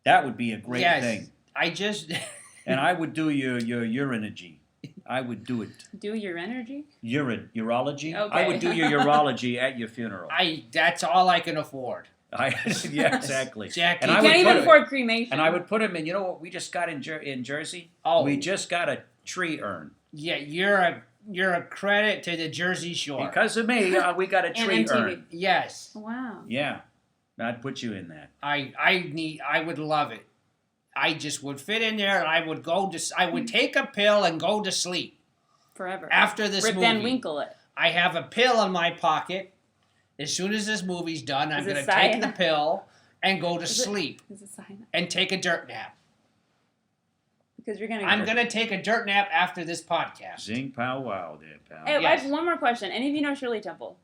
That would be a great thing. I just... And I would do your urology. I would do it. Do your energy? Urology? Okay. I would do your urology at your funeral. That's all I can afford. Yeah, exactly. Jackie, and you can't even afford cremation. And I would put him in, you know what we just got in Jersey? Oh. We just got a tree urn. Yeah, you're a credit to the Jersey Shore. Because of me, we got a tree urn. Yes. Wow. Yeah. I'd put you in that. I would love it. I just would fit in there, and I would take a pill and go to sleep. Forever. After this movie. Van Winkle it. I have a pill in my pocket. As soon as this movie's done, I'm going to take the pill and go to sleep. Is it cyanide? And take a dirt nap. Because you're going to... I'm going to take a dirt nap after this podcast. Zing pow wow there, pal. Hey, I have one more question. Any of you know Shirley Temple?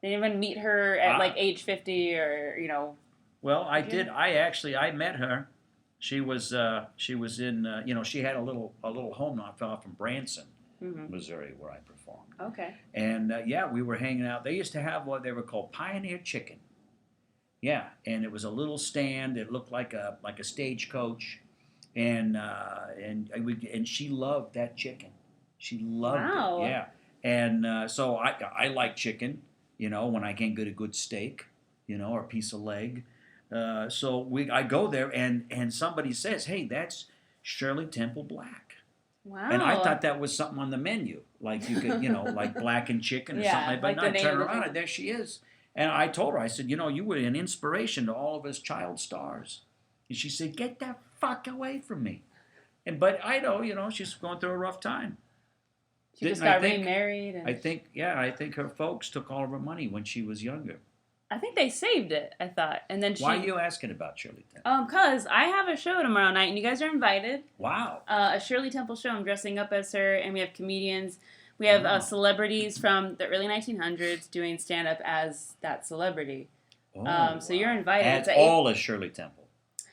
Did anyone meet her at like age 50 or, you know? Well, I did. I met her. She was in, you know, she had a little home not far from Branson, Missouri, where I performed. Okay. And we were hanging out. They used to have what they were called Pioneer Chicken. Yeah, and it was a little stand. It looked like a stagecoach, and she loved that chicken. She loved it. Yeah, and so I like chicken. You know, when I can get a good steak, you know, or a piece of leg. So I go there and somebody says, "Hey, that's Shirley Temple-Black." Wow. And I thought that was something on the menu, like you could, you know, like blackened chicken or something. But like I turned around and there she is. And I told her, I said, you know, you were an inspiration to all of us child stars. And she said, "Get that fuck away from me." But I know, you know, she's going through a rough time. She just got remarried. And... I think her folks took all of her money when she was younger. I think they saved it, I thought. And then Why are you asking about Shirley Temple? Because I have a show tomorrow night, and you guys are invited. Wow. A Shirley Temple show. I'm dressing up as her, and we have comedians. We have celebrities from the early 1900s doing stand-up as that celebrity. So you're invited. And all as Shirley Temple.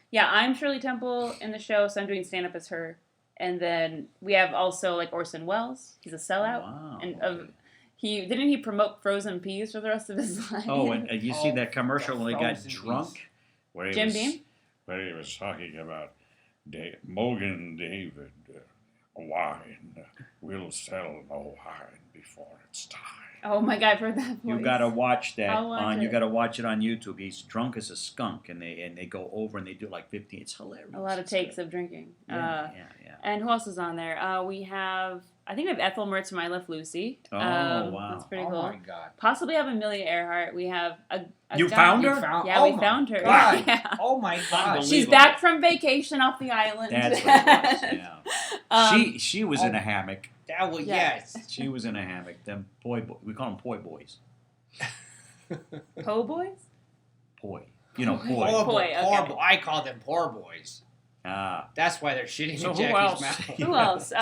Yeah, I'm Shirley Temple in the show, so I'm doing stand-up as her. And then we have also, like, Orson Welles. He's a sellout. Wow. And Didn't he promote frozen peas for the rest of his life? Oh, and you see that commercial when he got drunk? Jim Beam? Where he was talking about Mogan David wine. We'll sell no wine before it's time. Oh my God, I've heard that voice. You gotta watch that You gotta watch it on YouTube. He's drunk as a skunk, and they go over and they do like 15. It's hilarious. A lot of takes of drinking. Yeah. And who else is on there? We have Ethel Mertz from I Left Lucy. Oh, wow. That's pretty cool. Oh my God. Possibly have Amelia Earhart. We have a You guy- found her? We found her. God. Yeah. Oh my God. She's back from vacation off the island. That's what it was, yeah. She was in a hammock. That was, yes. She was in a hammock. Them we call them poi boys. Po boys? Poi. You know, poi. Okay. I call them poor boys. Ah. That's why they're shitting So in who Jackie's else? mouth. Who else?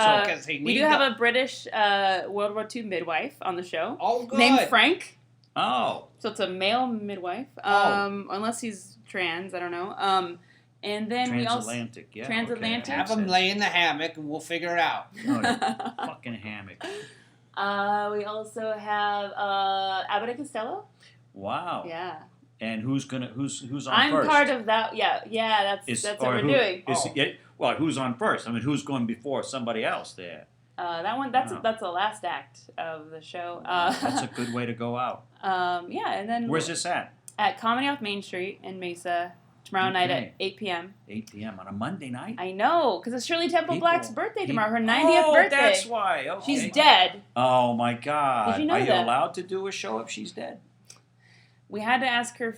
We do have a British World War II midwife on the show. Oh, good. Named Frank. Oh. So it's a male midwife. Unless he's trans, I don't know. And then Transatlantic, we also... Transatlantic. Have them lay in the hammock and we'll figure it out. No, the fucking hammock. We also have Abbott and Costello. Wow. Yeah. And who's on first? I'm part of that. Yeah, that's what we're doing. Who's on first? I mean, who's going before somebody else there? That's the last act of the show. That's a good way to go out. Yeah, and then Where's this at? At Comedy Off Main Street in Mesa tomorrow night at 8 p.m. 8 p.m. on a Monday night? I know, because it's Shirley Temple-Black's birthday tomorrow, her 90th birthday. That's why. Okay. She's dead. Oh, my God. Did you know Are you that? allowed to do a show if she's dead? We had to ask her.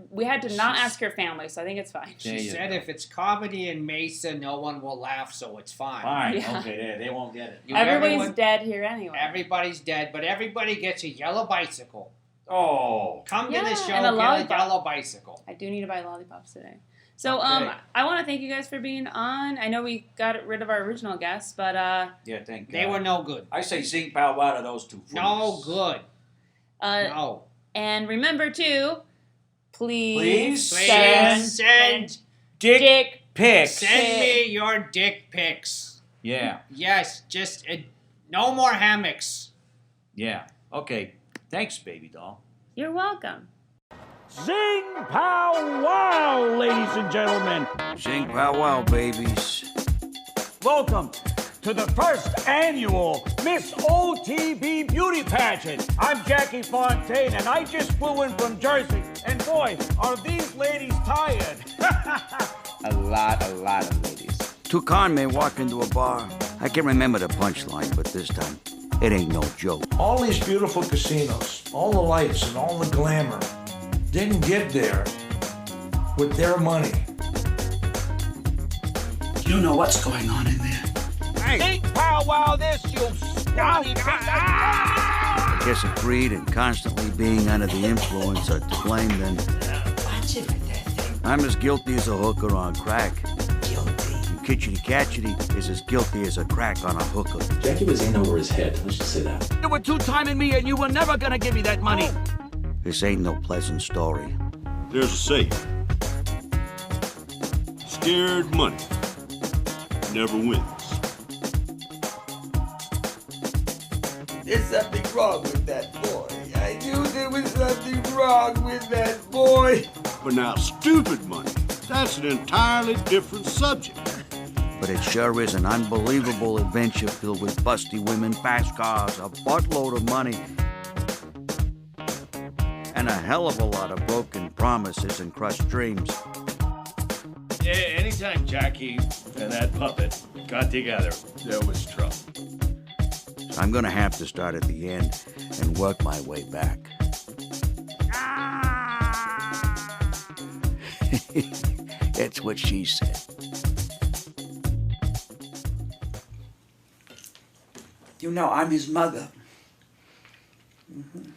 We had to not ask her family, so I think it's fine. She said if it's comedy in Mesa, no one will laugh, so it's fine. Fine. Yeah. Okay, they won't get it. Everybody's dead here anyway. Everybody's dead, but everybody gets a yellow bicycle. Oh. Come to the show, and a get a yellow bicycle. I do need to buy lollipops today. So, Okay. I want to thank you guys for being on. I know we got rid of our original guests, but Yeah, thank God. They were no good. I say zing pow wow to those two fools. No good. No. And remember to Please send dick pics. Send me your dick pics. Yeah. Yes, just no more hammocks. Yeah. Okay. Thanks, baby doll. You're welcome. Zing pow wow, ladies and gentlemen. Zing pow wow, babies. Welcome to the first annual Miss OTB Beauty Pageant. I'm Jackie Fontaine, and I just flew in from Jersey. And boy, are these ladies tired. A lot of ladies. Two con men walk into a bar. I can't remember the punchline, but this time, it ain't no joke. All these beautiful casinos, all the lights and all the glamour, didn't get there with their money. You know what's going on in there. Zing pow wow this, you snotty I guess if greed and constantly being under the influence are to blame, then I'm as guilty as a hooker on crack. Guilty. And Kitchity Katchatty is as guilty as a crack on a hooker. Jackie was in over his head. Let's just say that. You were two-timing me, and you were never gonna give me that money. This ain't no pleasant story. There's a saying. Scared money never wins. There's something wrong with that boy. I knew there was something wrong with that boy. But now stupid money, that's an entirely different subject. But it sure is an unbelievable adventure filled with busty women, fast cars, a buttload of money, and a hell of a lot of broken promises and crushed dreams. Anytime Jackie and that puppet got together, there was trouble. So I'm gonna have to start at the end and work my way back. That's what she said. You know, I'm his mother. Mm-hmm.